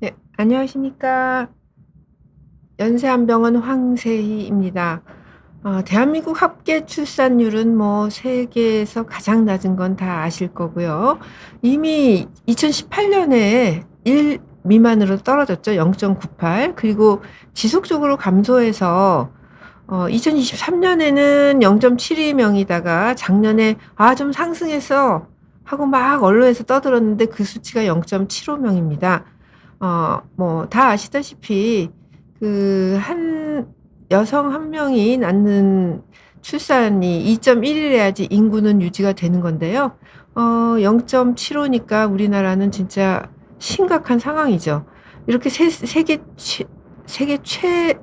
네, 안녕하십니까. 연세한병원 황세희입니다. 대한민국 합계 출산율은 뭐 세계에서 가장 낮은 건 다 아실 거고요. 이미 2018년에 1 미만으로 떨어졌죠. 0.98. 그리고 지속적으로 감소해서 2023년에는 0.72명이다가 작년에 좀 상승했어 하고 막 언론에서 떠들었는데 그 수치가 0.75명입니다. 뭐 다 아시다시피 그 한 여성 한 명이 낳는 출산이 2.1이래야지 인구는 유지가 되는 건데요. 0.75니까 우리나라는 진짜 심각한 상황이죠. 이렇게 세계 최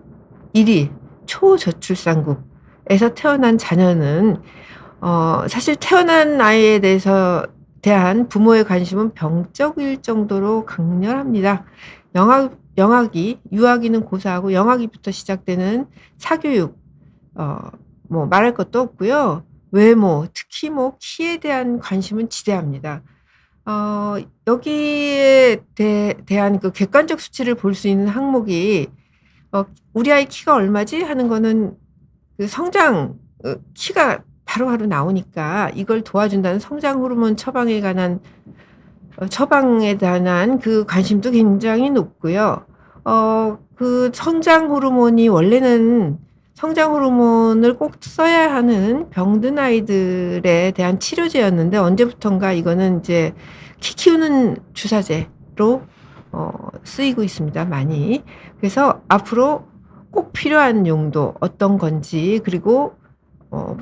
1위 초저출산국에서 태어난 자녀는 사실 태어난 아이에 대한 부모의 관심은 병적일 정도로 강렬합니다. 유아기는 고사하고 영아기부터 시작되는 사교육, 어, 뭐 말할 것도 없고요. 외모, 특히 뭐 키에 대한 관심은 지대합니다. 여기에 대한 그 객관적 수치를 볼 수 있는 항목이 우리 아이 키가 얼마지 하는 거는 그 성장 키가 바로바로 나오니까 이걸 도와준다는 성장 호르몬 처방에 관한 그 관심도 굉장히 높고요. 그 성장 호르몬이 원래는 성장 호르몬을 꼭 써야 하는 병든 아이들에 대한 치료제였는데 언제부턴가 이거는 이제 키 키우는 주사제로 쓰이고 있습니다, 많이. 그래서 앞으로 꼭 필요한 용도 어떤 건지, 그리고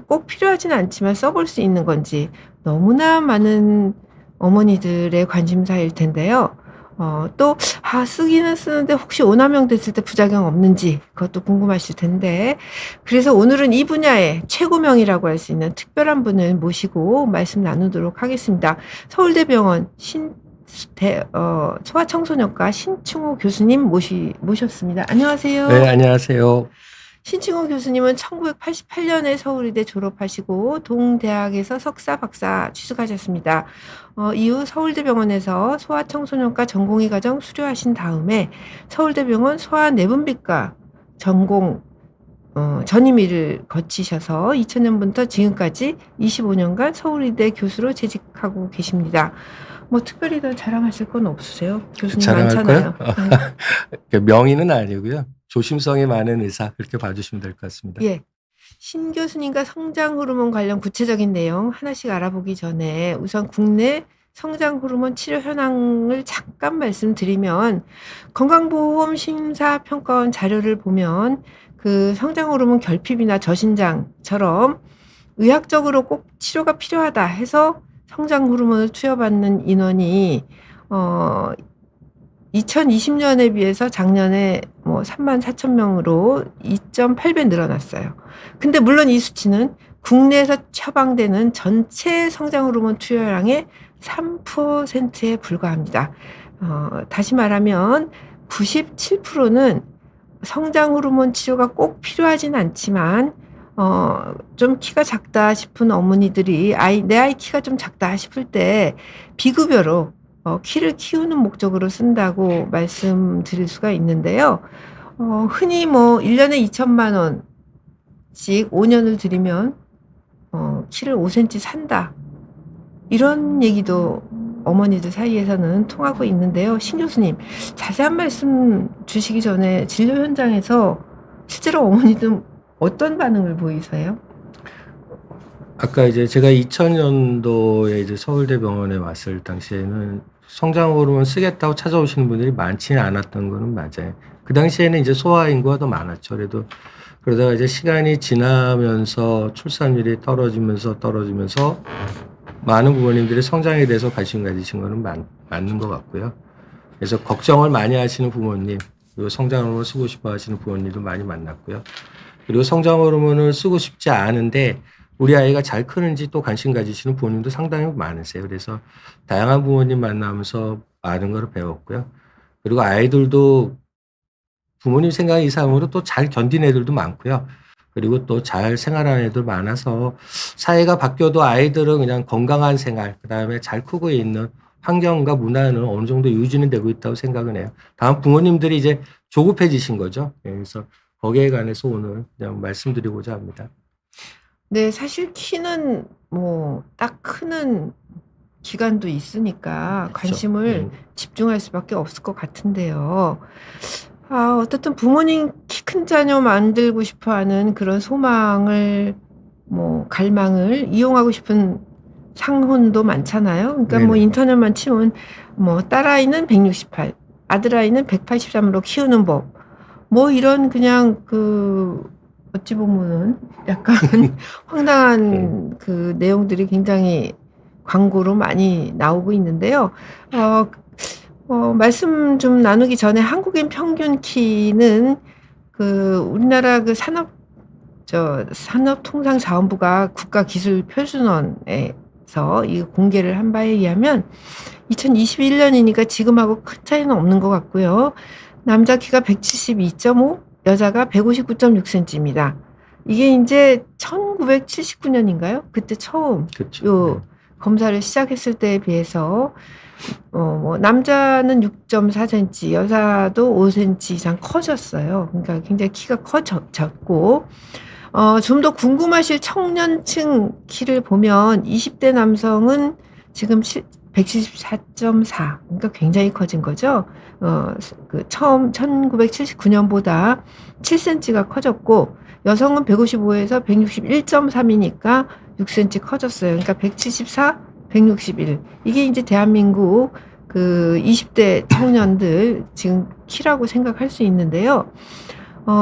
꼭 필요하진 않지만 써볼 수 있는 건지 너무나 많은 어머니들의 관심사일 텐데요. 또 쓰기는 쓰는데 혹시 오남용 됐을 때 부작용 없는지 그것도 궁금하실 텐데, 그래서 오늘은 이 분야의 최고명이라고 할 수 있는 특별한 분을 모시고 말씀 나누도록 하겠습니다. 서울대병원 소아청소년과 신충호 교수님 모셨습니다. 네, 안녕하세요. 안녕하세요. 신충호 교수님은 1988년에 서울의대 졸업하시고 동대학에서 석사, 박사 취득하셨습니다. 이후 서울대병원에서 소아청소년과 전공의 과정 수료하신 다음에 서울대병원 소아내분비과 전공 전임의를 거치셔서 2000년부터 지금까지 25년간 서울의대 교수로 재직하고 계십니다. 뭐 특별히 더 자랑하실 건 없으세요? 교수님 자랑할까요? 많잖아요. 네. 명의는 아니고요. 조심성이 많은 의사 그렇게 봐주시면 될 것 같습니다. 예. 신 교수님과 성장 호르몬 관련 구체적인 내용 하나씩 알아보기 전에 우선 국내 성장 호르몬 치료 현황을 잠깐 말씀드리면, 건강보험 심사평가원 자료를 보면 그 성장 호르몬 결핍이나 저신장처럼 의학적으로 꼭 치료가 필요하다 해서 성장 호르몬을 투여받는 인원이 어 2020년에 비해서 작년에 뭐 34,000명으로 2.8배 늘어났어요. 근데 물론 이 수치는 국내에서 처방되는 전체 성장 호르몬 투여량의 3%에 불과합니다. 다시 말하면 97%는 성장 호르몬 치료가 꼭 필요하진 않지만 좀 키가 작다 싶은 어머니들이 내 아이 키가 좀 작다 싶을 때 비급여로 키를 키우는 목적으로 쓴다고 말씀드릴 수가 있는데요. 흔히 뭐 1년에 2천만 원씩 5년을 들이면 키를 5cm 산다, 이런 얘기도 어머니들 사이에서는 통하고 있는데요. 신 교수님, 자세한 말씀 주시기 전에 진료 현장에서 실제로 어머니들 어떤 반응을 보이세요? 아까 이제 제가 2000년도에 이제 서울대병원에 왔을 당시에는 성장 호르몬 쓰겠다고 찾아오시는 분들이 많지는 않았던 거는 맞아요. 그 당시에는 이제 소아 인구가 더 많았죠. 그러다가 이제 시간이 지나면서 출산율이 떨어지면서 많은 부모님들이 성장에 대해서 관심 가지신 거는 맞는 것 같고요. 그래서 걱정을 많이 하시는 부모님, 그리고 성장 호르몬을 쓰고 싶어 하시는 부모님도 많이 만났고요. 그리고 성장 호르몬을 쓰고 싶지 않은데 우리 아이가 잘 크는지 또 관심 가지시는 부모님도 상당히 많으세요. 그래서 다양한 부모님 만나면서 많은 걸 배웠고요. 그리고 아이들도 부모님 생각 이상으로 또 잘 견딘 애들도 많고요. 그리고 또 잘 생활하는 애들 많아서 사회가 바뀌어도 아이들은 그냥 건강한 생활, 그다음에 잘 크고 있는 환경과 문화는 어느 정도 유지는 되고 있다고 생각은 해요. 다만 부모님들이 이제 조급해지신 거죠. 예, 그래서 거기에 관해서 오늘 그냥 말씀드리고자 합니다. 네, 사실 키는 뭐 딱 크는 기간도 있으니까 그렇죠. 관심을 집중할 수밖에 없을 것 같은데요. 어떻든 부모님 키 큰 자녀 만들고 싶어 하는 그런 소망을 뭐 갈망을 이용하고 싶은 상혼도 많잖아요. 그러니까 뭐 네네. 인터넷만 치면 뭐 딸아이는 168, 아들아이는 183으로 키우는 법. 뭐 이런 그냥 어찌 보면은 약간 황당한 그 내용들이 굉장히 광고로 많이 나오고 있는데요. 말씀 좀 나누기 전에 한국인 평균 키는 우리나라 산업통상자원부가 국가기술표준원에서 이 공개를 한 바에 의하면 2021년이니까 지금하고 큰 차이는 없는 것 같고요. 남자 키가 172.5, 여자가 159.6cm입니다. 이게 이제 1979년인가요? 그때 처음 그렇죠. 검사를 시작했을 때에 비해서 뭐 남자는 6.4cm, 여자도 5cm 이상 커졌어요. 그러니까 굉장히 키가 커졌고, 좀 더 궁금하실 청년층 키를 보면 20대 남성은 지금 174.4, 그러니까 굉장히 커진 거죠. 처음 1979년보다 7cm가 커졌고, 여성은 155에서 161.3이니까 6cm 커졌어요. 그러니까 174, 161. 이게 이제 대한민국 20대 청년들 지금 키라고 생각할 수 있는데요.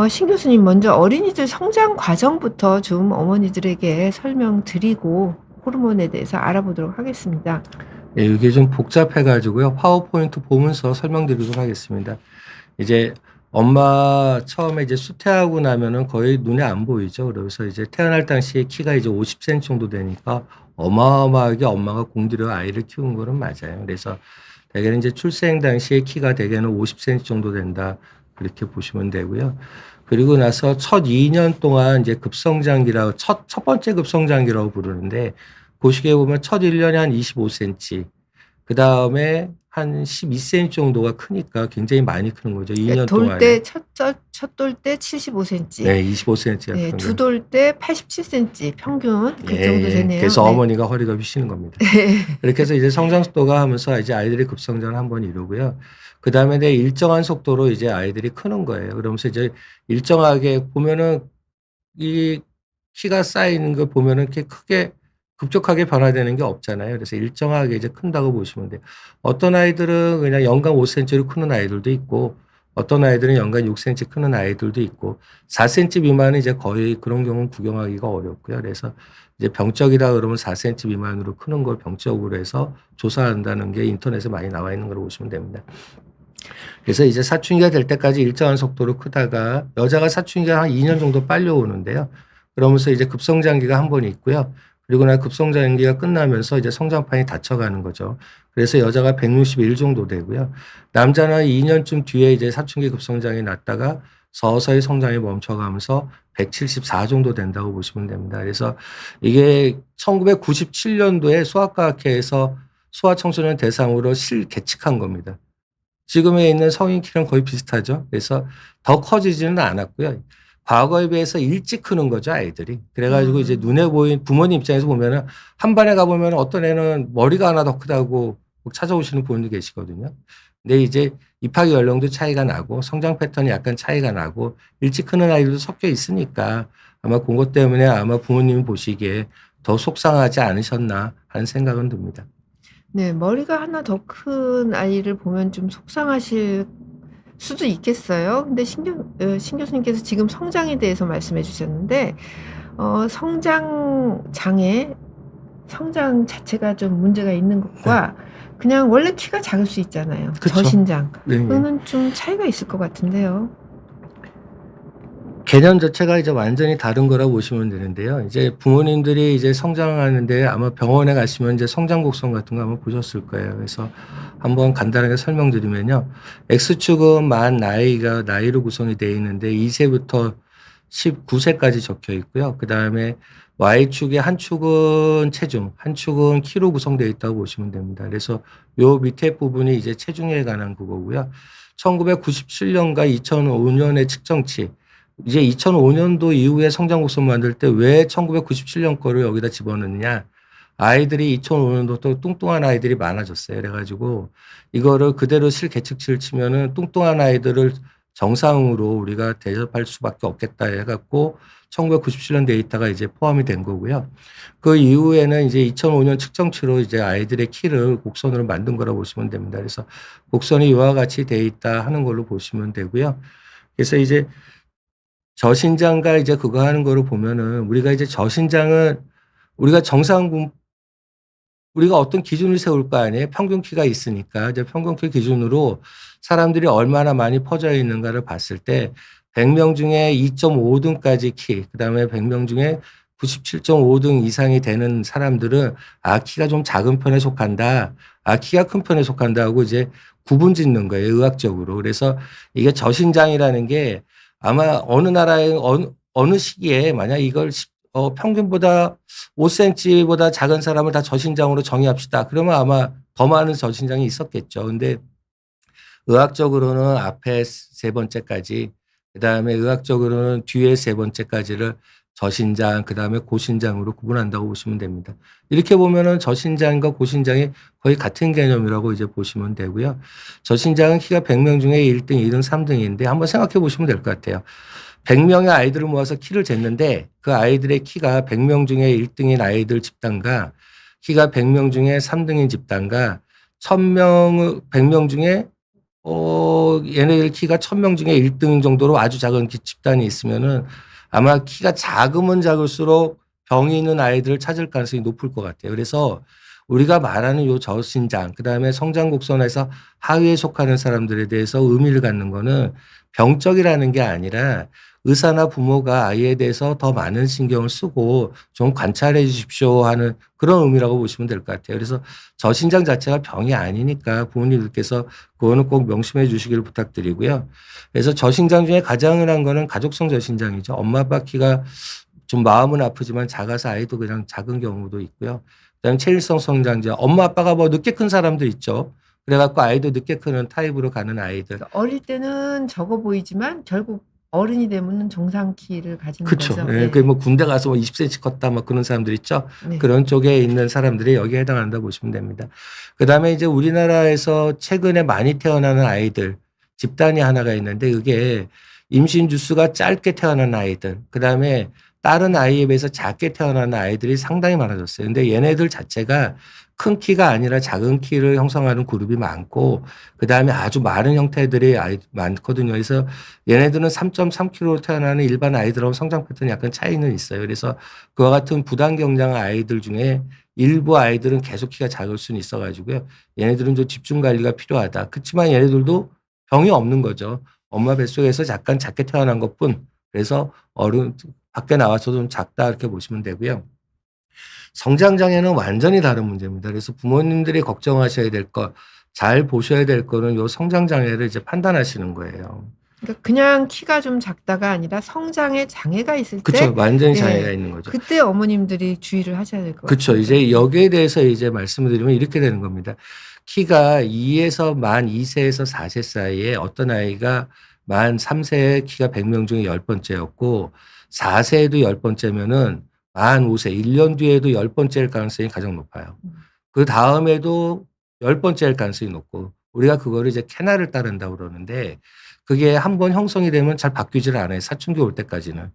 신 교수님 먼저 어린이들 성장 과정부터 좀 어머니들에게 설명드리고 호르몬에 대해서 알아보도록 하겠습니다. 예, 이게 좀 복잡해가지고요. 파워포인트 보면서 설명드리도록 하겠습니다. 이제 엄마 처음에 이제 수태하고 나면은 거의 눈에 안 보이죠. 그래서 이제 태어날 당시에 키가 이제 50cm 정도 되니까 어마어마하게 엄마가 공들여 아이를 키운 거는 맞아요. 그래서 대개는 이제 출생 당시에 키가 대개는 50cm 정도 된다. 그렇게 보시면 되고요. 그리고 나서 첫 2년 동안 이제 급성장기라고 첫 번째 급성장기라고 부르는데 그 시기에 보면 첫 1년에 한 25cm, 그 다음에 한 12cm 정도가 크니까 굉장히 많이 크는 거죠. 2년 동안에. 첫 돌 때 75cm. 네, 25cm가 네, 크는 두 거예요. 돌 때 87cm 평균 그 정도 되네요. 그래서 네. 어머니가 허리가 휘시는 겁니다. 이렇게 해서 이제 성장 속도가 하면서 이제 아이들이 급성장을 한번 이루고요. 그 다음에 내 일정한 속도로 이제 아이들이 크는 거예요. 그러면서 이제 일정하게 보면은 이 키가 쌓이는 걸 보면은 이렇게 크게 급격하게 변화되는 게 없잖아요. 그래서 일정하게 이제 큰다고 보시면 돼요. 어떤 아이들은 그냥 연간 5cm로 크는 아이들도 있고, 어떤 아이들은 연간 6cm 크는 아이들도 있고, 4cm 미만은 이제 거의 그런 경우는 구경하기가 어렵고요. 그래서 이제 병적이다 그러면 4cm 미만으로 크는 걸 병적으로 해서 조사한다는 게 인터넷에 많이 나와 있는 걸 보시면 됩니다. 그래서 이제 사춘기가 될 때까지 일정한 속도로 크다가 여자가 사춘기가 한 2년 정도 빨리 오는데요. 그러면서 이제 급성장기가 한 번 있고요. 그리고 나 급성장기가 끝나면서 이제 성장판이 닫혀가는 거죠. 그래서 여자가 161 정도 되고요. 남자는 2년쯤 뒤에 이제 사춘기 급성장이 났다가 서서히 성장이 멈춰가면서 174 정도 된다고 보시면 됩니다. 그래서 이게 1997년도에 소아과학회에서 소아청소년 대상으로 실개측한 겁니다. 지금에 있는 성인 키랑 거의 비슷하죠. 그래서 더 커지지는 않았고요. 과거에 비해서 일찍 크는 거죠, 아이들이. 그래가지고 이제 눈에 보인 부모님 입장에서 보면은 한 반에 가보면 어떤 애는 머리가 하나 더 크다고 찾아오시는 부모님도 계시거든요. 근데 이제 입학 연령도 차이가 나고 성장 패턴이 약간 차이가 나고 일찍 크는 아이들도 섞여 있으니까 아마 그것 때문에 아마 부모님이 보시기에 더 속상하지 않으셨나 하는 생각은 듭니다. 네, 머리가 하나 더 큰 아이를 보면 좀 속상하실 수도 있겠어요. 근데 신 교수님께서 지금 성장에 대해서 말씀해 주셨는데, 성장 장애, 성장 자체가 좀 문제가 있는 것과 그냥 원래 키가 작을 수 있잖아요. 그쵸. 저신장. 네. 그거는 좀 차이가 있을 것 같은데요. 개념 자체가 이제 완전히 다른 거라고 보시면 되는데요. 이제 부모님들이 이제 성장하는데 아마 병원에 가시면 이제 성장 곡선 같은 거 한번 보셨을 거예요. 그래서 한번 간단하게 설명드리면요. X축은 만 나이로 구성이 되어 있는데 2세부터 19세까지 적혀 있고요. 그다음에 Y축의 한 축은 체중, 한 축은 키로 구성되어 있다고 보시면 됩니다. 그래서 요 밑에 부분이 이제 체중에 관한 그거고요. 1997년과 2005년의 측정치. 이제 2005년도 이후에 성장 곡선 만들 때 왜 1997년 거를 여기다 집어넣느냐. 아이들이 2005년도 또 뚱뚱한 아이들이 많아졌어요. 그래가지고 이거를 그대로 실계측치를 치면은 뚱뚱한 아이들을 정상으로 우리가 대접할 수밖에 없겠다 해갖고 1997년 데이터가 이제 포함이 된 거고요. 그 이후에는 이제 2005년 측정치로 이제 아이들의 키를 곡선으로 만든 거라고 보시면 됩니다. 그래서 곡선이 이와 같이 돼 있다 하는 걸로 보시면 되고요. 그래서 이제 저신장과 이제 그거 하는 거를 보면은 우리가 이제 저신장은 우리가 우리가 어떤 기준을 세울 거 아니에요? 평균 키가 있으니까. 이제 평균 키 기준으로 사람들이 얼마나 많이 퍼져 있는가를 봤을 때 100명 중에 2.5등까지 키, 그다음에 100명 중에 97.5등 이상이 되는 사람들은 아, 키가 좀 작은 편에 속한다. 아, 키가 큰 편에 속한다 하고 이제 구분 짓는 거예요. 의학적으로. 그래서 이게 저신장이라는 게 아마 어느 나라의 어느 시기에 만약 이걸 평균보다 5cm보다 작은 사람을 다 저신장으로 정의합시다. 그러면 아마 더 많은 저신장이 있었겠죠. 근데 의학적으로는 앞에 세 번째까지, 그 다음에 의학적으로는 뒤에 세 번째까지를 저신장, 그 다음에 고신장으로 구분한다고 보시면 됩니다. 이렇게 보면은 저신장과 고신장이 거의 같은 개념이라고 이제 보시면 되고요. 저신장은 키가 100명 중에 1등, 2등, 3등인데 한번 생각해 보시면 될 것 같아요. 100명의 아이들을 모아서 키를 쟀는데 그 아이들의 키가 100명 중에 1등인 아이들 집단과 키가 100명 중에 3등인 집단과 100명 중에 얘네들 키가 1000명 중에 1등 정도로 아주 작은 집단이 있으면은 아마 키가 작으면 작을수록 병이 있는 아이들을 찾을 가능성이 높을 것 같아요. 그래서 우리가 말하는 요 저신장, 그 다음에 성장곡선에서 하위에 속하는 사람들에 대해서 의미를 갖는 거는 병적이라는 게 아니라 의사나 부모가 아이에 대해서 더 많은 신경을 쓰고 좀 관찰해 주십시오 하는 그런 의미라고 보시면 될 것 같아요. 그래서 저신장 자체가 병이 아니니까 부모님들께서 그거는 꼭 명심해 주시기를 부탁드리고요. 그래서 저신장 중에 가장 흔한 거는 가족성 저신장이죠. 엄마 아빠 키가 좀 마음은 아프지만 작아서 아이도 그냥 작은 경우도 있고요. 그다음에 체일성 성장자, 엄마 아빠가 뭐 늦게 큰 사람들 있죠. 그래갖고 아이도 늦게 크는 타입으로 가는 아이들. 그러니까 어릴 때는 적어 보이지만 결국 어른이 되면은 정상 키를 가지는 그렇죠. 거죠. 예, 네. 그 뭐 군대 가서 뭐 20cm 컸다 막 그런 사람들 있죠. 네. 그런 쪽에 있는 사람들이 여기에 해당한다 보시면 됩니다. 그다음에 이제 우리나라에서 최근에 많이 태어나는 아이들 집단이 하나가 있는데 그게 임신 주수가 짧게 태어난 아이들, 그다음에 다른 아이에 비해서 작게 태어나는 아이들이 상당히 많아졌어요. 근데 얘네들 자체가 큰 키가 아니라 작은 키를 형성하는 그룹이 많고 그다음에 아주 많은 형태들이 많거든요. 그래서 얘네들은 3.3kg로 태어나는 일반 아이들하고 성장 패턴이 약간 차이는 있어요. 그래서 그와 같은 부단경장 아이들 중에 일부 아이들은 계속 키가 작을 수는 있어가지고요. 얘네들은 좀 집중 관리가 필요하다. 그렇지만 얘네들도 병이 없는 거죠. 엄마 뱃속에서 잠깐 작게 태어난 것뿐. 그래서 어른 밖에 나와서 좀 작다 이렇게 보시면 되고요. 성장장애는 완전히 다른 문제입니다. 그래서 부모님들이 걱정하셔야 될 것, 잘 보셔야 될 거는 요 성장장애를 이제 판단하시는 거예요. 그러니까 그냥 키가 좀 작다가 아니라 성장에 장애가 있을 때 그렇죠. 완전히 네. 장애가 있는 거죠. 그때 어머님들이 주의를 하셔야 될 것 같아요. 그렇죠. 이제 여기에 대해서 이제 말씀을 드리면 이렇게 되는 겁니다. 키가 2에서 만 2세에서 4세 사이에 어떤 아이가 만 3세에 키가 100명 중에 10번째였고 4세에도 10번째면은 만 5세, 1년 뒤에도 10번째일 가능성이 가장 높아요. 그 다음에도 10번째일 가능성이 높고 우리가 그거를 이제 캐나를 따른다고 그러는데 그게 한번 형성이 되면 잘 바뀌지를 않아요. 사춘기 올 때까지는.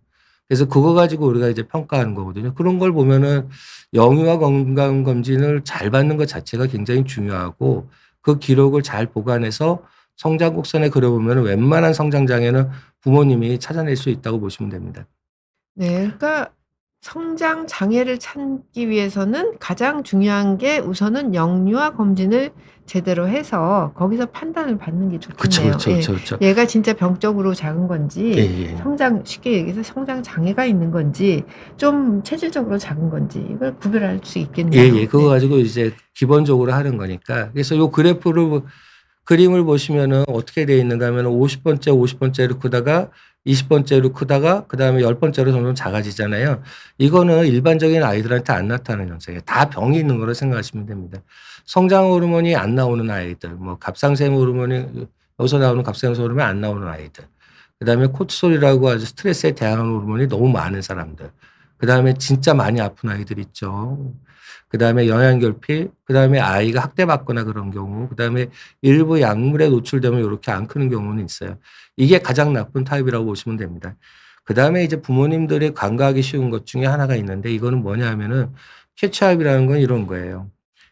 그래서 그거 가지고 우리가 이제 평가하는 거거든요. 그런 걸 보면은 영유아 건강검진을 잘 받는 것 자체가 굉장히 중요하고 그 기록을 잘 보관해서 성장곡선에 그려보면 웬만한 성장장애는 부모님이 찾아낼 수 있다고 보시면 됩니다. 네. 그러니까 성장 장애를 찾기 위해서는 가장 중요한 게 우선은 영유아 검진을 제대로 해서 거기서 판단을 받는 게 그렇죠. 좋겠네요. 그렇죠. 예. 그렇죠. 그렇죠. 얘가 진짜 병적으로 작은 건지 예. 성장 쉽게 얘기해서 성장 장애가 있는 건지 좀 체질적으로 작은 건지 이걸 구별할 수 있겠네요. 예. 그거 네. 가지고 이제 기본적으로 하는 거니까. 그래서 요 그래프를 그림을 보시면은 어떻게 되어 있는가 하면 50번째, 50번째로 크다가 20번째로 크다가 그다음에 10번째로 점점 작아지잖아요. 이거는 일반적인 아이들한테 안 나타나는 현상이에요. 다 병이 있는 거로 생각하시면 됩니다. 성장 호르몬이 안 나오는 아이들, 뭐 갑상샘 호르몬이 여기서 나오는 갑상샘 호르몬이 안 나오는 아이들. 그다음에 코티솔이라고 아주 스트레스에 대항하는 호르몬이 너무 많은 사람들. 그다음에 진짜 많이 아픈 아이들 있죠. 그다음에 영양결핍, 그다음에 아이가 학대받거나 그런 경우, 그다음에 일부 약물에 노출되면 요렇게 안 크는 경우는 있어요. 이게 가장 나쁜 타입이라고 보시면 됩니다. 그다음에 이제 부모님들이 간과하기 쉬운 것 중에 하나가 있는데 이거는 뭐냐 하면은 캐치업이라는 건 이런 거예요.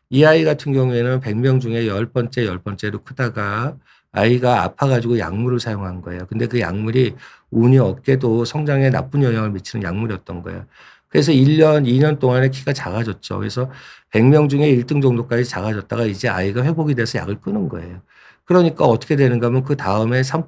이 아이 같은 경우에는 100명 중에 10번째, 10번째로 크다가 아이가 아파 가지고 약물을 사용한 거예요. 근데 그 약물이 운이 없게도 성장에 나쁜 영향을 미치는 약물이었던 거예요. 그래서 1 년, 2년 동안에 키가 작아졌죠. 그래서 100명 중에 1등 정도까지 작아졌다가 이제 아이가 회복이 돼서 약을 끊은 거예요. 그러니까 어떻게 되는가 하면 그다음에 3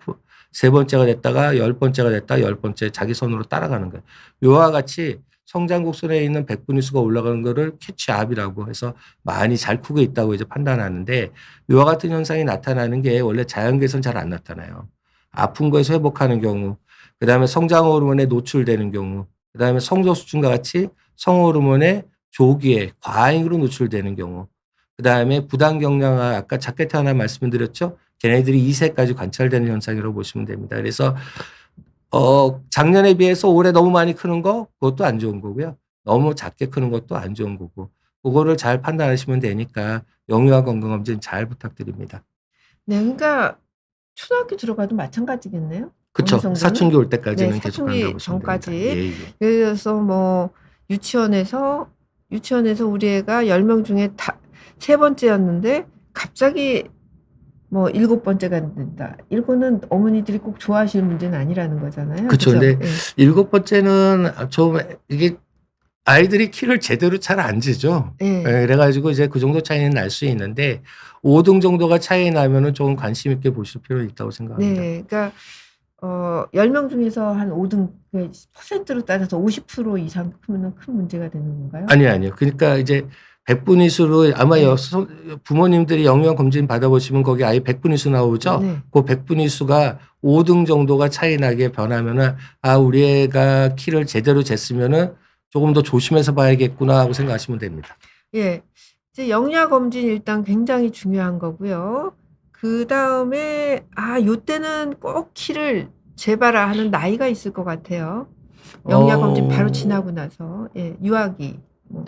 번째가 됐다가 10번째가 됐다가 10번째 자기 손으로 따라가는 거예요. 요와 같이 성장 곡선에 있는 백분위 수가 올라가는 거를 캐치업이라고 해서 많이 잘 크고 있다고 이제 판단하는데 요와 같은 현상이 나타나는 게 원래 자연계에서는 잘 안 나타나요. 아픈 거에서 회복하는 경우, 그다음에 성장 호르몬에 노출되는 경우, 그다음에 성소수증과 같이 성호르몬의 조기에 과잉으로 노출되는 경우, 그다음에 부당경량화 아까 작게 태어나 말씀드렸죠. 걔네들이 2 세까지 관찰되는 현상이라고 보시면 됩니다. 그래서 작년에 비해서 올해 너무 많이 크는 거 그것도 안 좋은 거고요. 너무 작게 크는 것도 안 좋은 거고. 그거를 잘 판단하시면 되니까 영유아 건강검진 잘 부탁드립니다. 네. 그러니까 초등학교 들어가도 마찬가지겠네요. 어느 그쵸. 정도는? 사춘기 올 네. 때까지는 계속 간다고 사춘기 보시면 됩니다. 전까지. 예예. 예를 들어서 뭐 유치원에서 우리 애가 10명 중에 다 3 번째였는데 갑자기 뭐 7 번째가 된다. 이거는 어머니들이 꼭 좋아하시는 문제는 아니라는 거잖아요. 그쵸. 그죠? 근데 예. 7번째는 좀 이게 아이들이 키를 제대로 잘 안 재죠. 예. 예. 그래 가지고 이제 그 정도 차이는 날 수 있는데 5등 정도가 차이 나면은 조금 관심 있게 보실 필요는 있다고 생각합니다. 네. 그러니까 10명 중에서 한 5 등 그 퍼센트로 따져서 50% 이상 크면은 큰 문제가 되는 건가요? 아니요, 아니요. 그러니까 이제 백분위수로 아마 네. 부모님들이 영유아 검진 받아보시면 거기 아예 백분위수 나오죠. 네. 그 백분위수가 5등 정도가 차이 나게 변하면은 '아 우리 애가 키를 제대로 쟀으면은 조금 더 조심해서 봐야겠구나.' 하고 생각하시면 됩니다. 예. 이제 영유아 검진 일단 굉장히 중요한 거고요. 그다음에 요때는 꼭 키를 재봐라 하는 나이가 있을 것 같아요. 영유아 검진 바로 지나고 나서. 예. 유아기 뭐.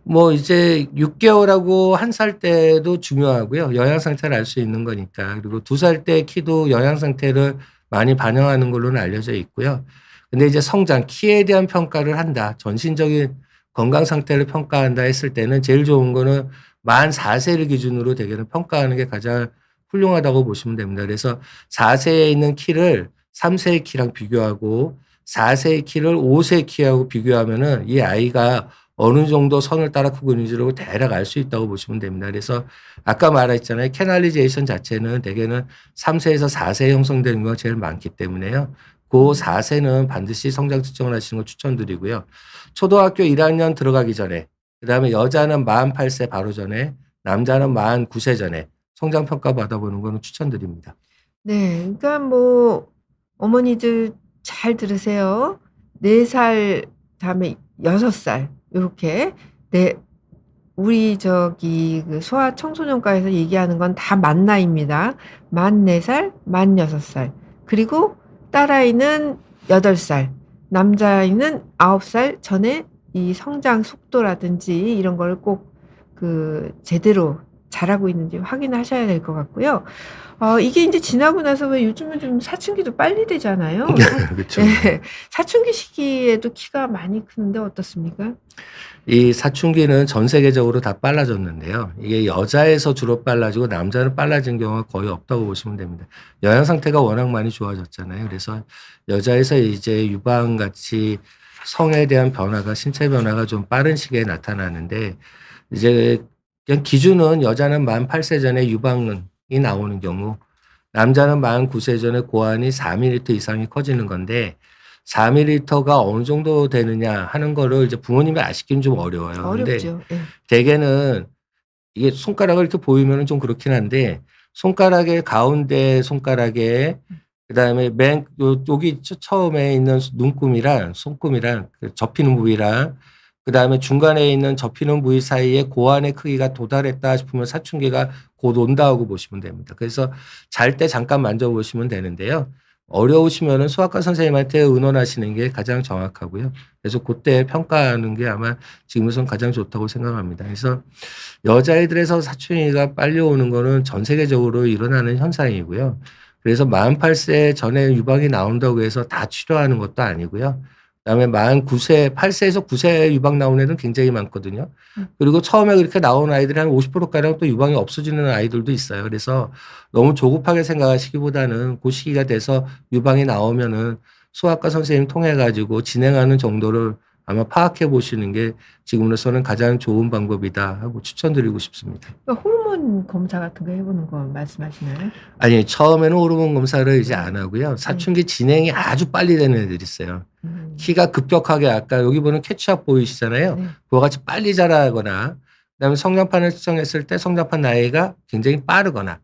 뭐 이제 6 개월하고 1살 때도 중요하고요. 영양 상태를 알 수 있는 거니까. 그리고 2살 때 키도 영양 상태를 많이 반영하는 걸로는 알려져 있고요. 근데 이제 성장, 키에 대한 평가를 한다. 전신적인 건강 상태를 평가한다 했을 때는 제일 좋은 거는 만 4 세를 기준으로 대개는 평가하는 게 가장 훌륭하다고 보시면 됩니다. 그래서 4 세에 있는 키를 3 세의 키랑 비교하고 4 세의 키를 5 세의 키하고 비교하면은 이 아이가 어느 정도 선을 따라 크고 있는지를 대략 알 수 있다고 보시면 됩니다. 그래서 아까 말했잖아요. 캐널리제이션 자체는 대개는 3 세에서 4 세에 형성되는 경우가 제일 많기 때문에요. 고 4 세는 반드시 성장 측정을 하시는 걸 추천드리고요. 초등학교 1 학년 들어가기 전에, 그다음에 여자는 48세 바로 전에, 남자는 49세 전에 성장 평가 받아보는 거는 추천드립니다. 네. 그러니까 뭐 어머니들 잘 들으세요. 4 살 다음에 6 살 요렇게 우리 그 소아 청소년과에서 얘기하는 건 다 만 나이입니다. 만 4 살, 만 6 살. 그리고 딸아이는 8 살, 남자아이는 9 살 전에 이 성장 속도라든지 이런 거를 꼭 제대로 잘하고 있는지 확인하셔야 될 것 같고요. 이게 인제 지나고 나서 왜 요즘은 좀 사춘기도 빨리 되잖아요. 그쵸. 예. 사춘기 시기에도 키가 많이 크는데 어떻습니까? 이 사춘기는 전 세계적으로 다 빨라졌는데요. 이게 여자에서 주로 빨라지고 남자는 빨라진 경우가 거의 없다고 보시면 됩니다. 영양 상태가 워낙 많이 좋아졌잖아요. 그래서 여자에서 이제 유방같이 성에 대한 변화가 신체 변화가 좀 빠른 시기에 나타나는데 이제 그냥 기준은 여자는 만 8세 전에 유방이 나오는 경우, 남자는 만 9세 전에 고환이 4ml 이상이 커지는 건데 4ml가 어느 정도 되느냐 하는 거를 이제 부모님이 아시기는 좀 어려워요. 근데 어렵죠. 예. 대개는 이게 손가락을 이렇게 보이면은 좀 그렇긴 한데 손가락의 가운데 손가락에 그다음에 여기 처음에 있는 눈금이랑 손금이랑 그 접히는 부위랑 그다음에 중간에 있는 접히는 부위 사이에 고환의 크기가 도달했다 싶으면 사춘기가 곧 온다고 보시면 됩니다. 그래서 잘 때 잠깐 만져보시면 되는데요. 어려우시면은 소아과 선생님한테 의논하시는 게 가장 정확하고요. 그래서 그때 평가하는 게 아마 지금으로선 가장 좋다고 생각합니다. 그래서 여자애들에서 사춘기가 빨리 오는 거는 전 세계적으로 일어나는 현상이고요. 그래서 48세 전에 유방이 나온다고 해서 다 치료하는 것도 아니고요. 그다음에 49세, 8세에서 9세 유방 나오는 애들은 굉장히 많거든요. 그리고 처음에 그렇게 나온 아이들이 한 50%가량 또 유방이 없어지는 아이들도 있어요. 그래서 너무 조급하게 생각하시기보다는 그 시기가 돼서 유방이 나오면은 소아과 선생님 통해 가지고 진행하는 정도를 아마 파악해 보시는 게 지금으로서는 가장 좋은 방법이다 하고 추천드리고 싶습니다. 그러니까 호르몬 검사 같은 거 해보는 거 말씀하시나요? 아니, 처음에는 호르몬 검사를 이제 안 하고요. 사춘기 진행이 아주 빨리 되는 애들이 있어요. 키가 급격하게 아까 여기 보는 캐치업 보이시잖아요. 네. 그와 같이 빨리 자라거나 그다음에 성장판을 측정했을 때 성장판 나이가 굉장히 빠르거나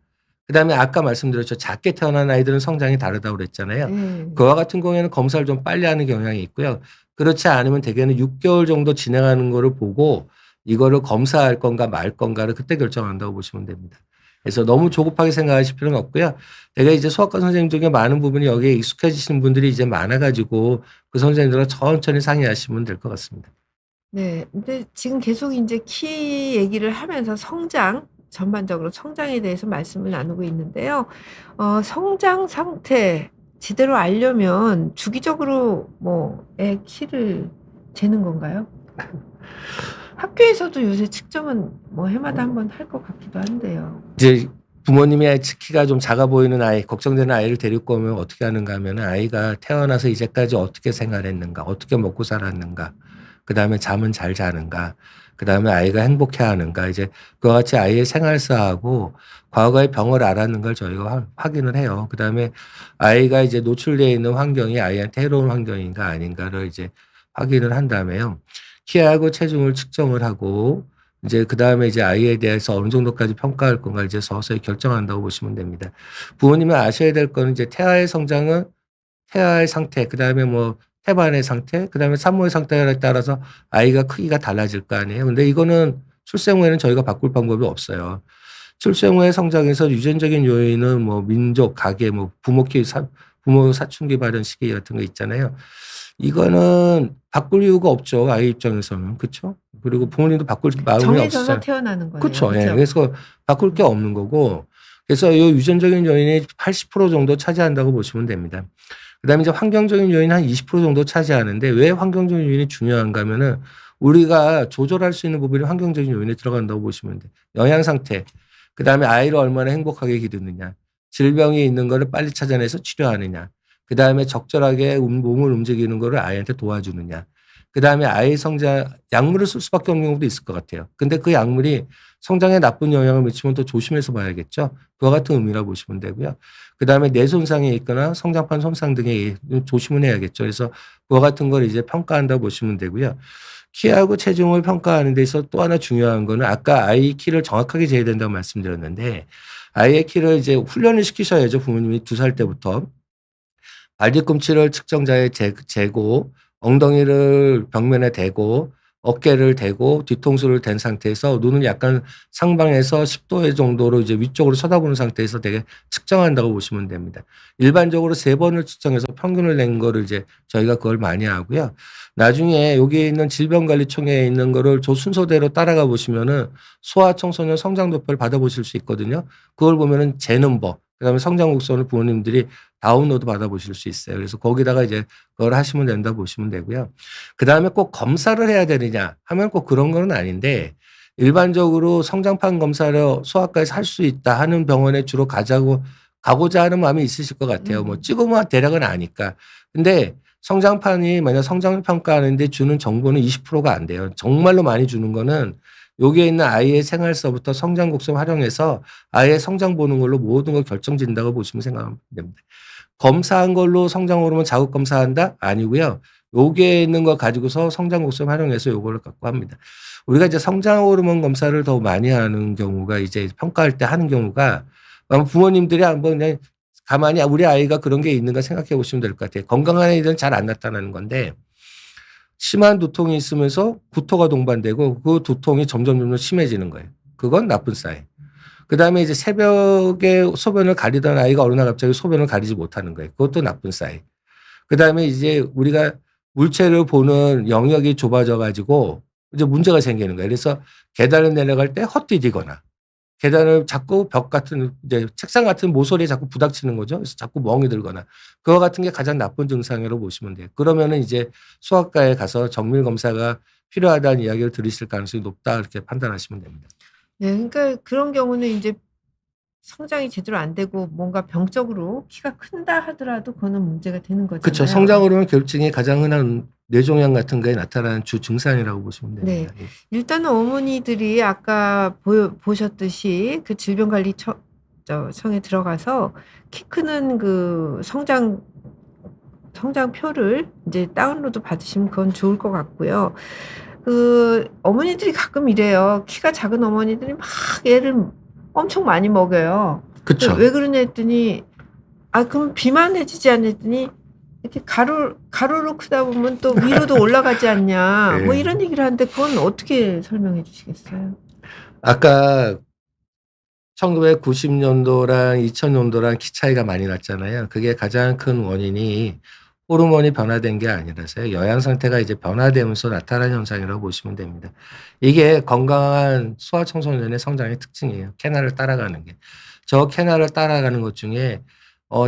그다음에 아까 말씀드렸죠. 작게 태어난 아이들은 성장이 다르다고 그랬잖아요. 네. 그와 같은 경우에는 검사를 좀 빨리 하는 경향이 있고요. 그렇지 않으면 대개는 6개월 정도 진행하는 거를 보고 이거를 검사할 건가 말 건가를 그때 결정한다고 보시면 됩니다. 그래서 너무 조급하게 생각하실 필요는 없고요. 되게 이제 소아과 선생님 중에 많은 부분이 여기에 익숙해지시는 분들이 이제 많아가지고 그 선생님들과 천천히 상의하시면 될 것 같습니다. 네. 근데 지금 계속 이제 키 얘기를 하면서 성장, 전반적으로 성장에 대해서 말씀을 나누고 있는데요. 성장 상태 제대로 알려면 주기적으로 뭐 애 키를 재는 건가요? 학교에서도 요새 측정은 뭐 해마다 한번 할 것 같기도 한데요. 이제 부모님이 키가 좀 작아 보이는 아이, 걱정되는 아이를 데리고 오면 어떻게 하는가 하면 아이가 태어나서 이제까지 어떻게 생활했는가, 어떻게 먹고 살았는가, 그 다음에 잠은 잘 자는가, 그 다음에 아이가 행복해 하는가, 이제 그와 같이 아이의 생활사하고 과거의 병을 알았는 걸 저희가 확인을 해요. 그 다음에 아이가 이제 노출되어 있는 환경이 아이한테 해로운 환경인가 아닌가를 이제 확인을 한 다음에요. 키하고 체중을 측정을 하고 이제 그다음에 이제 아이에 대해서 어느 정도까지 평가할 건가 이제 서서히 결정한다고 보시면 됩니다. 부모님은 아셔야 될 거는 이제 태아의 성장은 태아의 상태, 그다음에 뭐 태반의 상태, 그다음에 산모의 상태에 따라서 아이가 크기가 달라질 거 아니에요. 근데 이거는 출생 후에는 저희가 바꿀 방법이 없어요. 출생 후의 성장에서 유전적인 요인은 뭐 민족, 가계, 뭐 부모 사춘기 발현 시기 같은 거 있잖아요. 이거는 바꿀 이유가 없죠. 아이 입장에서는. 그쵸? 그리고 부모님도 바꿀 마음이 정해져서 없으잖아요. 태어나는 거네요. 그쵸. 예. 그죠? 그래서 바꿀 게 없는 거고. 그래서 이 유전적인 요인이 80% 정도 차지한다고 보시면 됩니다. 그다음에 이제 환경적인 요인은 한 20% 정도 차지하는데 왜 환경적인 요인이 중요한가 하면은 우리가 조절할 수 있는 부분이 환경적인 요인에 들어간다고 보시면 돼요. 영양 상태, 그다음에 아이를 얼마나 행복하게 기르느냐, 질병이 있는 거를 빨리 찾아내서 치료하느냐, 그다음에 적절하게 몸을 움직이는 거를 아이한테 도와주느냐, 그다음에 아이 성장, 약물을 쓸 수밖에 없는 경우도 있을 것 같아요. 근데 그 약물이 성장에 나쁜 영향을 미치면 또 조심해서 봐야겠죠. 그와 같은 의미라 보시면 되고요. 그다음에 뇌 손상이 있거나 성장판 손상 등에 조심을 해야겠죠. 그래서 그와 같은 걸 이제 평가한다고 보시면 되고요. 키하고 체중을 평가하는 데 있어서 또 하나 중요한 거는 아까 아이 키를 정확하게 재야 된다고 말씀드렸는데 아이의 키를 이제 훈련을 시키셔야죠. 부모님이 2살 때부터. 발뒤꿈치를 측정자에 재고 엉덩이를 벽면에 대고 어깨를 대고 뒤통수를 댄 상태에서 눈을 약간 상방에서 10도 정도로 이제 위쪽으로 쳐다보는 상태에서 되게 측정한다고 보시면 됩니다. 일반적으로 3번을 측정해서 평균을 낸 거를 이제 저희가 그걸 많이 하고요. 나중에 여기에 있는 질병관리청에 있는 거를 저 순서대로 따라가 보시면은 소아청소년 성장도표를 받아보실 수 있거든요. 그걸 보면은 재는 법, 그다음에 성장곡선을 부모님들이 다운로드 받아보실 수 있어요. 그래서 거기다가 이제 그걸 하시면 된다 보시면 되고요. 그다음에 꼭 검사를 해야 되느냐 하면 꼭 그런 건 아닌데 일반적으로 성장판 검사를 소아과에서 할 수 있다 하는 병원에 주로 가고자 하는 마음이 있으실 것 같아요. 뭐 찍으면 대략은 아니까. 근데 성장판이 만약 성장을 평가하는데 주는 정보는 20%가 안 돼요. 정말로 많이 주는 거는 여기에 있는 아이의 생활서부터 성장 곡선 활용해서 아이의 성장 보는 걸로 모든 걸 결정진다고 보시면 생각하면 됩니다. 검사한 걸로 성장 호르몬 자극 검사한다? 아니고요. 여기에 있는 거 가지고서 성장 곡선 활용해서 요거를 갖고 합니다. 우리가 이제 성장 호르몬 검사를 더 많이 하는 경우가 이제 평가할 때 하는 경우가 아마 부모님들이 한번 그냥 가만히 우리 아이가 그런 게 있는가 생각해 보시면 될 것 같아요. 건강한 아이들은 잘 안 나타나는 건데 심한 두통이 있으면서 구토가 동반되고 그 두통이 점점 심해지는 거예요. 그건 나쁜 사인. 그다음에 이제 새벽에 소변을 가리던 아이가 어느 날 갑자기 소변을 가리지 못하는 거예요. 그것도 나쁜 사인. 그다음에 이제 우리가 물체를 보는 영역이 좁아져 가지고 이제 문제가 생기는 거예요. 그래서 계단을 내려갈 때 헛디디거나 계단을 자꾸 벽 같은 이제 책상 같은 모서리에 자꾸 부닥치는 거죠. 그래서 자꾸 멍이 들거나 그와 같은 게 가장 나쁜 증상이라고 보시면 돼요. 그러면은 이제 소아과에 가서 정밀 검사가 필요하다는 이야기를 들으실 가능성이 높다 이렇게 판단하시면 됩니다. 네. 그러니까 그런 경우는 인제 성장이 제대로 안 되고 뭔가 병적으로 키가 큰다 하더라도 그거는 문제가 되는 그쵸. 거잖아요. 성장 호르몬 결증이 가장 흔한 뇌종양 같은 거에 나타나는 주 증상이라고 보시면 네. 됩니다. 예. 일단은 어머니들이 아까 보셨듯이 그 질병관리청에 들어가서 키 크는 그 성장표를 인제 다운로드 받으시면 그건 좋을 것 같고요. 그 어머니들이 가끔 이래요. 키가 작은 어머니들이 막 애를 엄청 많이 먹여요. 그쵸. 왜 그러냐 했더니 그럼 비만해지지 않냐 했더니 이렇게 가로로 크다 보면 또 위로도 올라가지 않냐. 뭐 예. 이런 얘기를 하는데 그건 어떻게 설명해 주시겠어요? 아까 1990년도랑 2000년도랑 키 차이가 많이 났잖아요. 그게 가장 큰 원인이 호르몬이 변화된 게 아니라서요. 영양 상태가 이제 변화되면서 나타나는 현상이라고 보시면 됩니다. 이게 건강한 소아청소년의 성장의 특징이에요. 캐나를 따라가는 게. 저 캐나를 따라가는 것 중에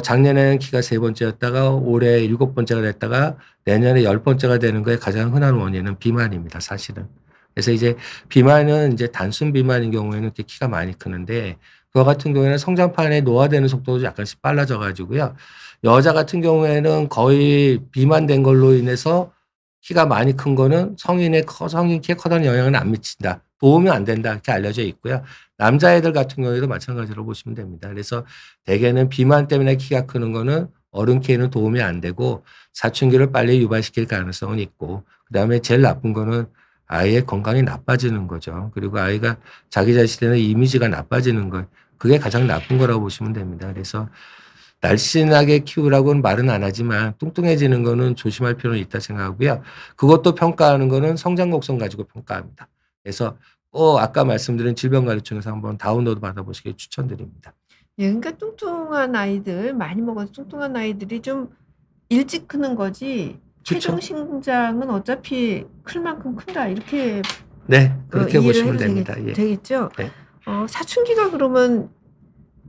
작년에는 키가 3번째였다가 올해 7번째가 됐다가 내년에 10번째가 되는 거에 가장 흔한 원인은 비만입니다, 사실은. 그래서 이제 비만은 이제 단순 비만인 경우에는 이렇게 키가 많이 크는데 그와 같은 경우에는 성장판에 노화되는 속도도 약간씩 빨라져 가지고요. 여자 같은 경우에는 거의 비만된 걸로 인해서 키가 많이 큰 거는 성인 키에 커다란 영향은 안 미친다. 도움이 안 된다. 이렇게 알려져 있고요. 남자애들 같은 경우에도 마찬가지로 보시면 됩니다. 그래서 대개는 비만 때문에 키가 크는 거는 어른 키에는 도움이 안 되고 사춘기를 빨리 유발시킬 가능성은 있고 그다음에 제일 나쁜 거는 아이의 건강이 나빠지는 거죠. 그리고 아이가 자기 자신의 이미지가 나빠지는 것. 그게 가장 나쁜 거라고 보시면 됩니다. 그래서 날씬하게 키우라고는 말은 안 하지만 뚱뚱해지는 거는 조심할 필요는 있다 생각하고요. 그것도 평가하는 거는 성장 곡선 가지고 평가합니다. 그래서 아까 말씀드린 질병관리청에서 한번 다운로드 받아보시길 추천드립니다. 예, 그러니까 뚱뚱한 아이들 많이 먹어서 뚱뚱한 아이들이 좀 일찍 크는 거지 최종 신장은 어차피 클 만큼 큰다 이렇게 네, 그렇게 이해를 보시면 해도 됩니다. 예. 되겠죠? 네. 사춘기가 그러면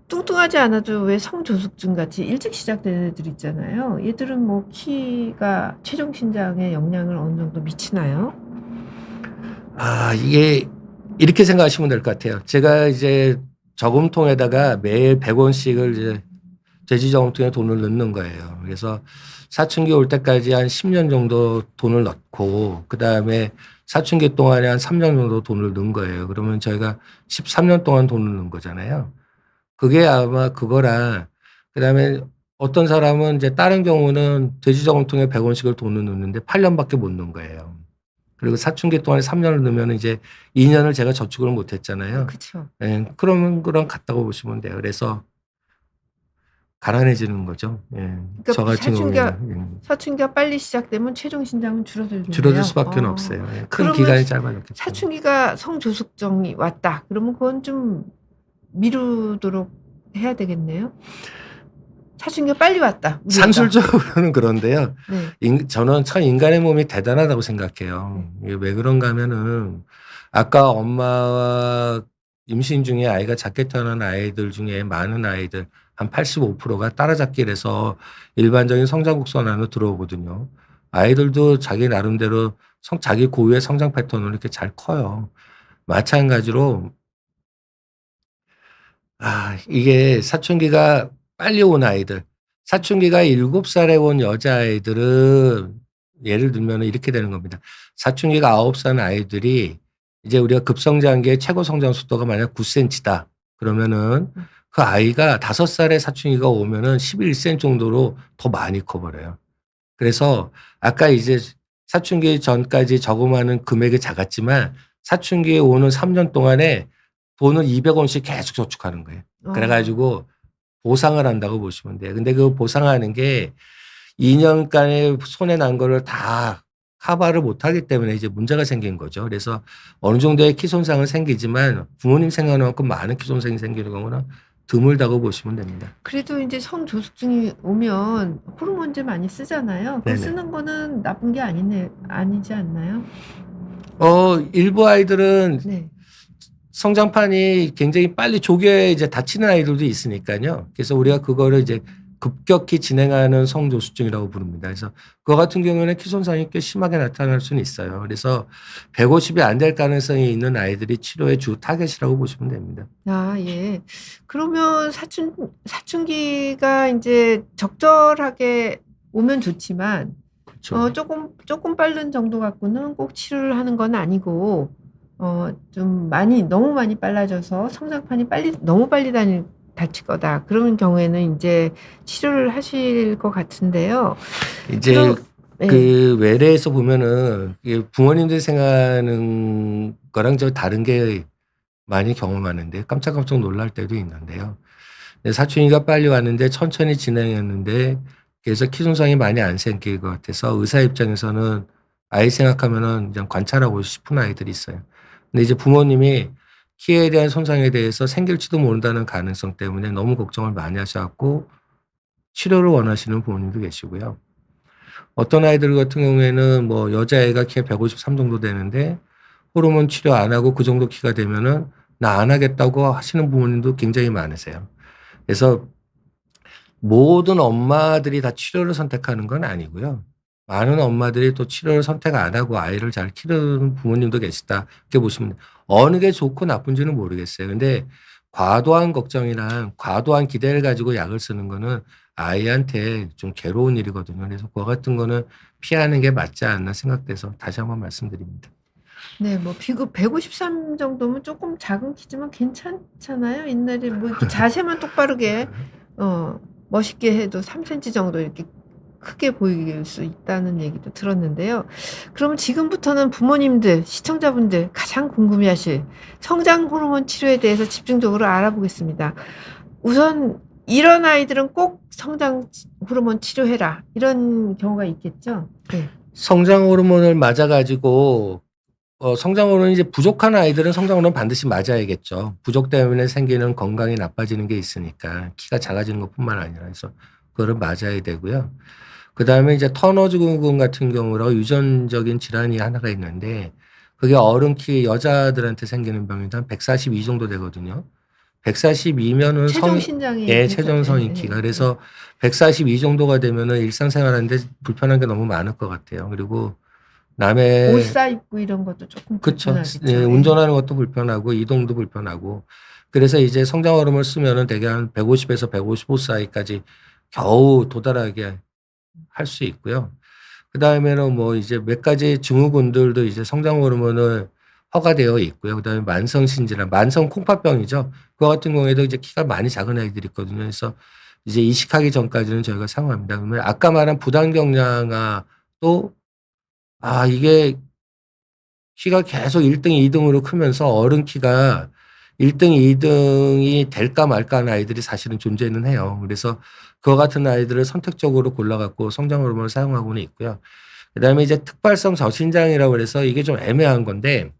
뚱뚱하지 않아도 왜 성조숙증 같이 일찍 시작되는 애들 있잖아요. 얘들은 뭐 키가 최종 신장에 영향을 어느 정도 미치나요? 이게 이렇게 생각하시면 될 것 같아요. 제가 이제 저금통에다가 매일 100원씩을 이제 돼지 저금통에 돈을 넣는 거예요. 그래서 사춘기 올 때까지 한 10년 정도 돈을 넣고 그다음에 사춘기 동안에 한 3년 정도 돈을 넣은 거예요. 그러면 저희가 13년 동안 돈을 넣은 거잖아요. 그게 아마 그거랑 그다음에 어떤 사람은 이제 다른 경우는 돼지 저금통에 100원씩을 돈을 넣는데 8년밖에 못 넣은 거예요. 그리고 사춘기 동안에 3년을 넣으면 이제 2년을 제가 저축을 못 했잖아요. 그쵸. 예. 그러면 그랑 같다고 보시면 돼요. 그래서 가난해지는 거죠. 예. 저 같은 경우에는 사춘기가 빨리 시작되면 최종 신장은 줄어들겠네요. 줄어들 수밖에 없어요. 예. 큰 그러면 기간이 짧아졌기 때문에. 사춘기가 성조숙증이 왔다. 그러면 그건 좀 미루도록 해야 되겠네요. 사춘기가 빨리 왔다. 우리가. 산술적으로는 그런데요. 네. 저는 참 인간의 몸이 대단하다고 생각해요. 이게 왜 그런가 하면은 아까 엄마와 임신 중에 아이가 작게 태어난 아이들 중에 많은 아이들 한 85%가 따라잡기를 해서 일반적인 성장 곡선 안으로 들어오거든요. 아이들도 자기 나름대로 자기 고유의 성장 패턴으로 이렇게 잘 커요. 마찬가지로 이게 사춘기가 빨리 온 아이들, 사춘기가 7살에 온 여자아이들은 예를 들면 이렇게 되는 겁니다. 사춘기가 9살 아이들이 이제 우리가 급성장기의 최고 성장 속도가 만약 9cm다. 그러면은 그 아이가 5살에 사춘기가 오면은 11cm 정도로 더 많이 커버려요. 그래서 아까 이제 사춘기 전까지 저금하는 금액이 작았지만 사춘기에 오는 3년 동안에 돈을 200원씩 계속 저축하는 거예요. 그래 어. 가지고 보상을 한다고 보시면 돼요. 근데 그 보상하는 게 2년간의 손해 난 거를 다 커버를 못 하기 때문에 이제 문제가 생긴 거죠. 그래서 어느 정도의 키 손상은 생기지만 부모님 생각하는 만큼 많은 키 손상이 생기는 경우는 드물다고 보시면 됩니다. 그래도 인제 성조숙증이 오면 호르몬제 많이 쓰잖아요. 그 네네. 쓰는 거는 나쁜 게 아니지 않나요? 일부 아이들은 네. 성장판이 굉장히 빨리 조기에 이제 다치는 아이들도 있으니까요. 그래서 우리가 그거를 이제 급격히 진행하는 성조숙증이라고 부릅니다. 그래서 그거 같은 경우에는 키 손상이 꽤 심하게 나타날 수는 있어요. 그래서 150이 안 될 가능성이 있는 아이들이 치료의 주 타겟이라고 보시면 됩니다. 아 예. 그러면 사춘기가 인제 적절하게 오면 좋지만 그렇죠. 쪼끔 빠른 정도 갖고는 꼭 치료를 하는 건 아니고 좀 너무 많이 빨라져서 성장판이 너무 빨리 다칠 거다. 그런 경우에는 인제 치료를 하실 것 같은데요. 이제 그럼 예. 그 외래에서 보면은 이게 부모님들이 생각하는 거랑 좀 다른 게 많이 경험하는데 깜짝깜짝 놀랄 때도 있는데요. 네, 사춘기가 빨리 왔는데 천천히 진행했는데 그래서 키 손상이 많이 안 생길 것 같아서 의사 입장에서는 아이 생각하면은 그냥 관찰하고 싶은 아이들이 있어요. 근데 이제 부모님이 키에 대한 손상에 대해서 생길지도 모른다는 가능성 때문에 너무 걱정을 많이 하셔 갖고 치료를 원하시는 부모님도 계시고요. 어떤 아이들 같은 경우에는 뭐 여자애가 키가 153 정도 되는데 호르몬 치료 안 하고 그 정도 키가 되면은 "나 안 하겠다."고 하시는 부모님도 굉장히 많으세요. 그래서 모든 엄마들이 다 치료를 선택하는 건 아니고요. 많은 엄마들이 또 치료를 선택 안 하고 아이를 잘 키우는 부모님도 계시다. 이렇게 보시면 돼요. 어느 게 좋고 나쁜지는 모르겠어요. 근데 과도한 걱정이나 과도한 기대를 가지고 약을 쓰는 거는 아이한테 좀 괴로운 일이거든요. 그래서 그거 같은 거는 피하는 게 맞지 않나 생각돼서 다시 한번 말씀드립니다. 네. 뭐 비급 153 정도면 쪼끔 작은 키지만 괜찮잖아요. 옛날에 뭐 이렇게 자세만 똑바르게 멋있게 해도 3 센티 정도 이렇게 크게 보일 수 있다는 얘기도 들었는데요. 그러면 지금부터는 부모님들, 시청자분들 가장 궁금해하실 성장 호르몬 치료에 대해서 집중적으로 알아보겠습니다. 우선 "이런 아이들은 꼭 성장 호르몬 치료해라." 이런 경우가 있겠죠? 네. 성장 호르몬을 맞아 가지고 성장 호르몬이 이제 부족한 아이들은 성장 호르몬 반드시 맞아야겠죠. 부족 때문에 생기는 건강이 나빠지는 게 있으니까 키가 작아지는 것뿐만 아니라 그래서 그거를 맞아야 되고요. 그다음에 이제 터너 증후군 같은 경우로 유전적인 질환이 하나가 있는데 그게 어른 키 여자들한테 생기는 병인데 한 142 정도 되거든요. 142면은 최종 신장이 예, 괜찮 최전 성인 예 키가. 예 예. 그래서 142 정도가 되면은 일상생활하는데 불편한 게 너무 많을 것 같아요. 그리고 옷 남의 사입고 이런 것도 쪼끔 그쵸. 예, 불편하겠죠. 예. 운전하는 것도 불편하고 이동도 불편하고 그래서 이제 성장 호르몬을 쓰면은 대개 한 150에서 155 사이까지 겨우 도달하게 할 수 있고요. 그다음에는 뭐 이제 몇 가지 증후군들도 이제 성장 호르몬을 허가되어 있고요. 그다음에 만성 신질환, 만성 콩팥병이죠. 그거 같은 경우에도 이제 키가 많이 작은 아이들이 있거든요. 그래서 이제 이식하기 전까지는 저희가 사용합니다. 그러면 아까 말한 부단경량화도 이게 키가 계속 1 등, 2 등으로 크면서 어른 키가 1 등, 2 등이 될까 말까 하는 아이들이 사실은 존재는 해요. 그래서 그와 같은 아이들을 선택적으로 골라 갖고 성장 호르몬을 사용하고는 있고요. 그다음에 이제 특발성 저신장이라고 그래서 이게 좀 애매한 건데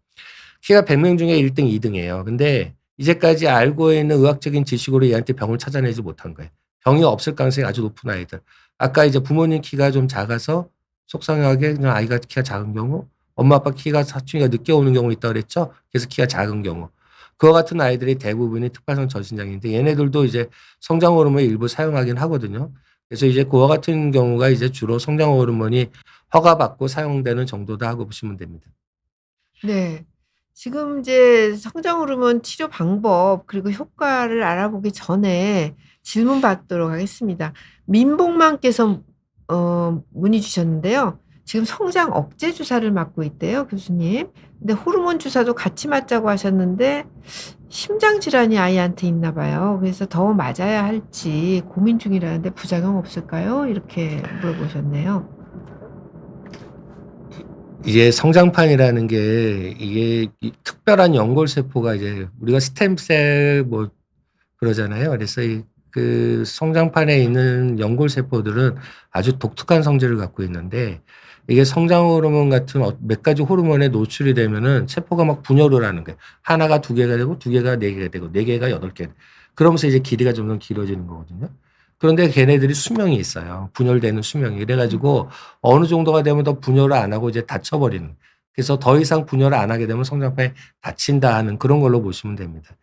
키가 100명 중에 1 등, 2 등이에요. 근데 이제까지 알고 있는 의학적인 지식으로 얘한테 병을 찾아내지 못한 거예요. 병이 없을 가능성이 아주 높은 아이들. 아까 이제 부모님 키가 좀 작아서 속상하게 그냥 아이가 키가 작은 경우, 엄마 아빠 키가 사춘기가 늦게 오는 경우 있다고 그랬죠. 그래서 키가 작은 경우. 그와 같은 아이들이 대부분이 특발성 저신장인데 얘네들도 이제 성장 호르몬을 일부 사용하긴 하거든요. 그래서 이제 그와 같은 경우가 이제 주로 성장 호르몬이 허가받고 사용되는 정도다 하고 보시면 됩니다. 네. 지금 이제 성장 호르몬 치료 방법 그리고 효과를 알아보기 전에 질문 받도록 하겠습니다. 민복만께서 문의 주셨는데요. 지금 성장 억제 주사를 맞고 있대요, 교수님. 근데 호르몬 주사도 같이 맞자고 하셨는데 심장 질환이 아이한테 있나 봐요. 그래서 더 맞아야 할지 고민 중이라는데 부작용 없을까요? 이렇게 물어보셨네요. 이게 성장판이라는 게 이게 특별한 연골세포가 이제 우리가 스템셀 뭐 그러잖아요. 그래서 그 성장판에 있는 연골세포들은 아주 독특한 성질을 갖고 있는데 이게 성장 호르몬 같은 몇 가지 호르몬에 노출이 되면은 세포가 막 분열을 하는 거예요. 하나가 두 개가 되고 두 개가 네 개가 되고 네 개가 여덟 개. 그러면서 이제 길이가 점점 길어지는 거거든요. 그런데 걔네들이 수명이 있어요. 분열되는 수명이. 그래가지고 어느 정도가 되면 더 분열을 안 하고 이제 닫혀버리는. 그래서 더 이상 분열을 안 하게 되면 성장판이 닫힌다 하는 그런 걸로 보시면 됩니다.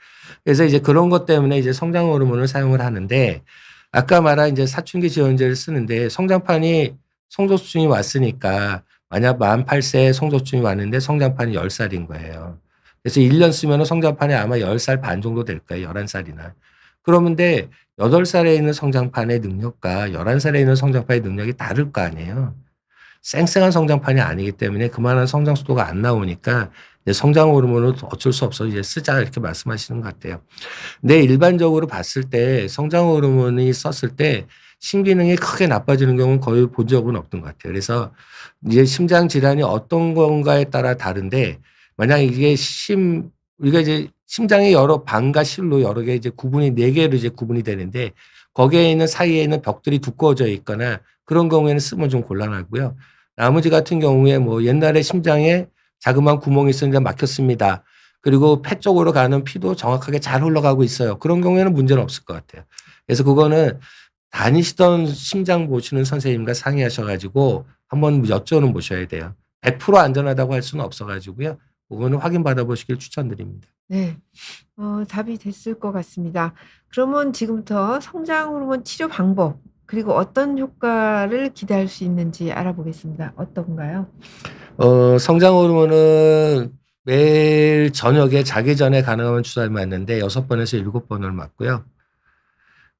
그래서 이제 그런 것 때문에 이제 성장 호르몬을 사용을 하는데 아까 말한 이제 사춘기 지원제를 쓰는데 성장판이 성조증이 왔으니까 만약 48세에 성조증이 왔는데 성장판이 10살인 거예요. 그래서 1년 쓰면 성장판이 아마 10살 반 정도 될 거예요. 11살이나. 그러는데 8살에 있는 성장판의 능력과 11살에 있는 성장판의 능력이 다를 거 아니에요. 쌩쌩한 성장판이 아니기 때문에 그만한 성장 속도가 안 나오니까 이제 성장 호르몬을 어쩔 수 없어 이제 쓰자 이렇게 말씀하시는 것 같아요. 근데 일반적으로 봤을 때 성장 호르몬이 썼을 때 심기능이 크게 나빠지는 경우는 거의 본 적은 없던 것 같아요. 그래서 이제 심장 질환이 어떤 건가에 따라 다른데 만약 이게 우리가 이제 심장의 여러 방과 실로 여러 개 이제 구분이 네 개로 이제 구분이 되는데 거기에 있는 사이에 있는 벽들이 두꺼워져 있거나 그런 경우에는 쓰면 좀 곤란하고요. 나머지 같은 경우에 뭐 옛날에 심장에 자그마한 구멍이 있었는데 막혔습니다. 그리고 폐 쪽으로 가는 피도 정확하게 잘 흘러가고 있어요. 그런 경우에는 문제는 없을 것 같아요. 그래서 그거는 다니시던 심장 보시는 선생님과 상의하셔가지고 한번 여쭤는 보셔야 돼요. 100% 안전하다고 할 수는 없어가지고요. 그거는 확인받아 보시길 추천드립니다. 네. 답이 됐을 것 같습니다. 그러면 지금부터 성장 호르몬 치료 방법, 그리고 어떤 효과를 기대할 수 있는지 알아보겠습니다. 어떤가요? 성장 호르몬은 매일 저녁에 자기 전에 가능하면 주사를 맞는데 6번에서 7번을 맞고요.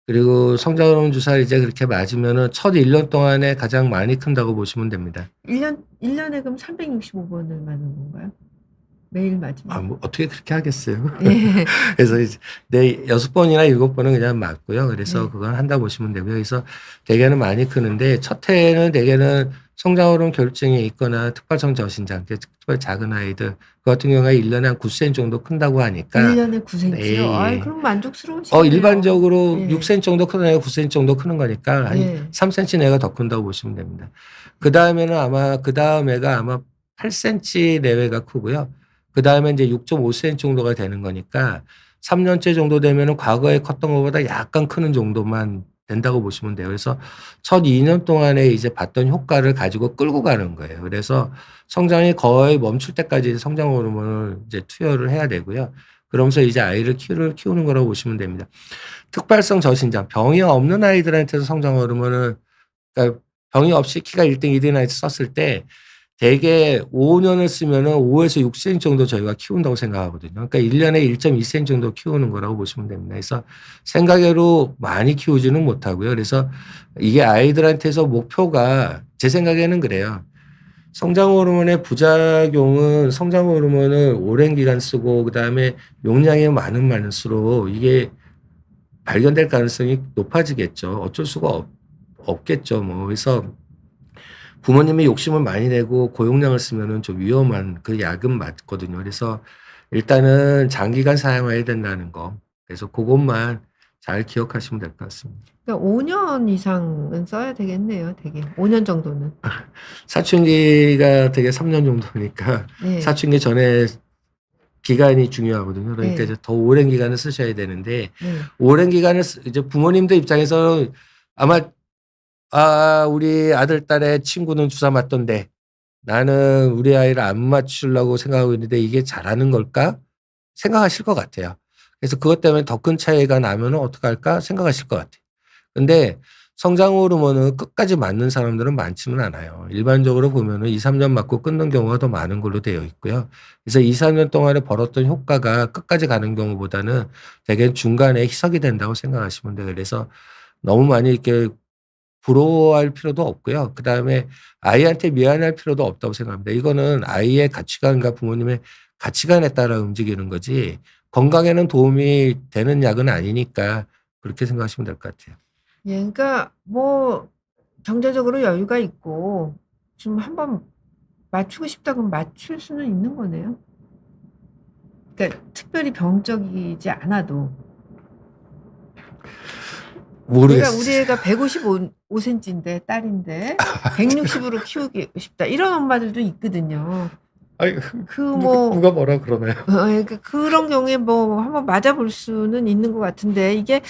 그리고 성장 호르몬 주사를 이제 그렇게 맞으면은 첫 1년 동안에 가장 많이 큰다고 보시면 됩니다. 1년에 그럼 365번을 맞는 건가요? 매일 맞으면? 뭐 어떻게 그렇게 하겠어요. 예. 그래서 이제 6번이나 7번은 그냥 맞고요. 그래서 네. 그건 한다 보시면 되고요. 그래서 대개는 많이 크는데 첫 해에는 대개는 성장 호르몬 결증이 있거나 특발성 저신장, 특별 작은 아이들 그 같은 경우에 1년에 한 9cm 정도 큰다고 하니까 1년에 9cm요? 예, 아이, 예. 그럼 만족스러우시네요. 일반적으로 예. 6cm 정도 크는 애가 9cm 정도 크는 거니까 한 예. 3cm 내가 더 큰다고 보시면 됩니다. 그다음에는 아마 그다음 애가 아마 8cm 내외가 크고요. 그다음에 이제 6.5cm 정도가 되는 거니까 3년째 정도 되면은 과거에 컸던 것보다 약간 크는 정도만 된다고 보시면 돼요. 그래서 첫 2년 동안에 이제 봤던 효과를 가지고 끌고 가는 거예요. 그래서 성장이 거의 멈출 때까지 성장 호르몬을 이제 투여를 해야 되고요. 그러면서 이제 아이를 키우는 거라고 보시면 됩니다. 특발성 저신장, 병이 없는 아이들한테서 성장 호르몬은 그러니까 병이 없이 키가 1등, 2등 아이 썼을 때 대개 5년을 쓰면은 5에서 6cm 정도 저희가 키운다고 생각하거든요. 그러니까 1년에 1.2cm 정도 키우는 거라고 보시면 됩니다. 그래서 생각외로 많이 키우지는 못하고요. 그래서 이게 아이들한테서 목표가 제 생각에는 그래요. 성장 호르몬의 부작용은 성장 호르몬을 오랜 기간 쓰고 그다음에 용량이 많을수록 이게 발견될 가능성이 높아지겠죠. 어쩔 수가 없겠죠. 뭐 그래서 부모님이 욕심을 많이 내고 고용량을 쓰면은 좀 위험한 그 약은 맞거든요. 그래서 일단은 장기간 사용해야 된다는 거. 그래서 그것만 잘 기억하시면 될 것 같습니다. 그러니까 5년 이상은 써야 되겠네요. 되게 5년 정도는. 사춘기가 되게 3년 정도니까 네. 사춘기 전에 기간이 중요하거든요. 그러니까 네. 이제 더 오랜 기간을 쓰셔야 되는데 네. 오랜 기간을 이제 부모님들 입장에서 아마 우리 아들 딸의 친구는 주사 맞던데 나는 우리 아이를 안 맞추려고 생각하고 있는데 이게 잘하는 걸까? 생각하실 것 같아요. 그래서 그것 때문에 더 큰 차이가 나면 어떡할까? 생각하실 것 같아요. 근데 성장 호르몬은 끝까지 맞는 사람들은 많지는 않아요. 일반적으로 보면은 2-3년 맞고 끊는 경우가 더 많은 걸로 되어 있고요. 그래서 2-3년 동안에 벌었던 효과가 끝까지 가는 경우보다는 대개 중간에 희석이 된다고 생각하시면 돼요. 그래서 너무 많이 이렇게 부러워할 필요도 없고요. 그다음에 아이한테 미안할 필요도 없다고 생각합니다. 이거는 아이의 가치관과 부모님의 가치관에 따라 움직이는 거지 건강에는 도움이 되는 약은 아니니까 그렇게 생각하시면 될 것 같아요. 예, 그러니까 뭐 경제적으로 여유가 있고 좀 한번 맞추고 싶다 그러면 맞출 수는 있는 거네요. 그러니까 특별히 병적이지 않아도. 우리 모르겠어요. 애가 155cm인데 딸인데 160으로 키우고 싶다. 이런 엄마들도 있거든요. 아니, 뭐 누가 뭐라 그러나요? 그런 경우에 뭐 한번 맞아볼 수는 있는 것 같은데 이게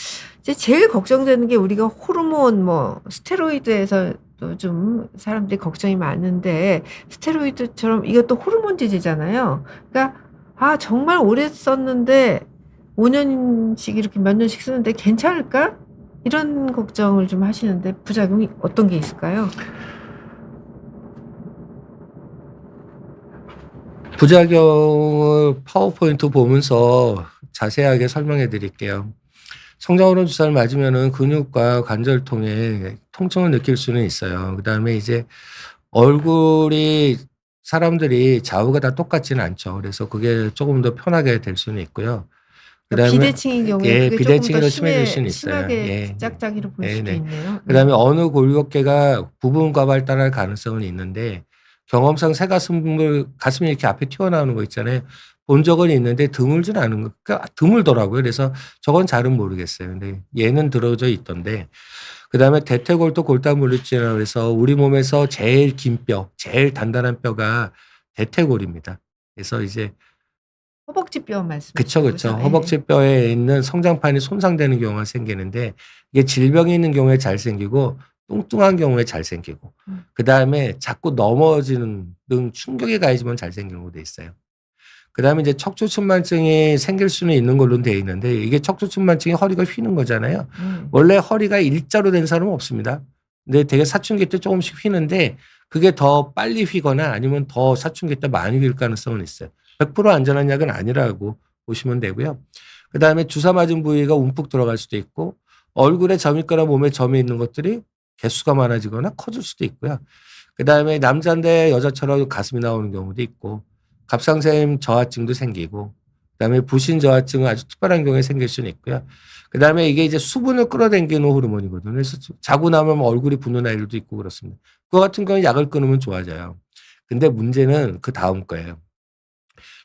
이제 제일 걱정되는 게 우리가 호르몬 뭐 스테로이드에서도 좀 사람들이 걱정이 많은데 스테로이드처럼 이것도 호르몬제제잖아요. 그러니까 정말 오래 썼는데 5년씩 이렇게 몇 년씩 쓰는데 괜찮을까? 이런 걱정을 좀 하시는데 부작용이 어떤 게 있을까요? 부작용을 파워포인트 보면서 자세하게 설명해 드릴게요. 성장호르몬 주사를 맞으면은 근육과 관절통에 통증을 느낄 수는 있어요. 그다음에 이제 얼굴이 사람들이 좌우가 다 똑같지는 않죠. 그래서 그게 조금 더 편하게 될 수는 있고요. 그러니까 그다음에 비대칭인 경우에 예, 그게 조금 더 비대칭으로 심해질 수는 있어요. 심하게 예. 짝짝이로 볼 수도 네네. 있네요. 그다음에 어느 골격계가 부분과 발달할 가능성은 있는데 경험상 가슴이 이렇게 앞에 튀어나오는 거 있잖아요. 본 적은 있는데 드물진 않은 거, 그러니까 드물더라고요. 그래서 저건 잘은 모르겠어요. 근데 얘는 들어져 있던데. 그다음에 대퇴골도 골다물리증이라고 해서 우리 몸에서 제일 긴 뼈, 제일 단단한 뼈가 대퇴골입니다. 그래서 이제 허벅지뼈 말씀하시는 그쵸, 거죠? 그쵸. 예. 허벅지뼈에 있는 성장판이 손상되는 경우가 생기는데 이게 질병이 있는 경우에 잘 생기고 뚱뚱한 경우에 잘 생기고 그다음에 자꾸 넘어지는 등 충격이 가해지면 잘 생기는 경우도 있어요. 그다음에 이제 척추측만증이 생길 수는 있는 걸로 돼 있는데 이게 척추측만증이 허리가 휘는 거잖아요. 원래 허리가 일자로 된 사람은 없습니다. 근데 되게 사춘기 때 조금씩 휘는데 그게 더 빨리 휘거나 아니면 더 사춘기 때 많이 휠 가능성은 있어요. 100% 안전한 약은 아니라고 보시면 되고요. 그다음에 주사 맞은 부위가 움푹 들어갈 수도 있고 얼굴에 점이 있거나 몸에 점이 있는 것들이 개수가 많아지거나 커질 수도 있고요. 그다음에 남자인데 여자처럼 가슴이 나오는 경우도 있고 갑상샘 저하증도 생기고 그다음에 부신 저하증은 아주 특별한 경우에 생길 수는 있고요. 그다음에 이게 이제 수분을 끌어당기는 호르몬이거든요. 그래서 자고 나면 얼굴이 붓는 아이들도 있고 그렇습니다. 그거 같은 경우는 약을 끊으면 좋아져요. 근데 문제는 그 다음 거예요.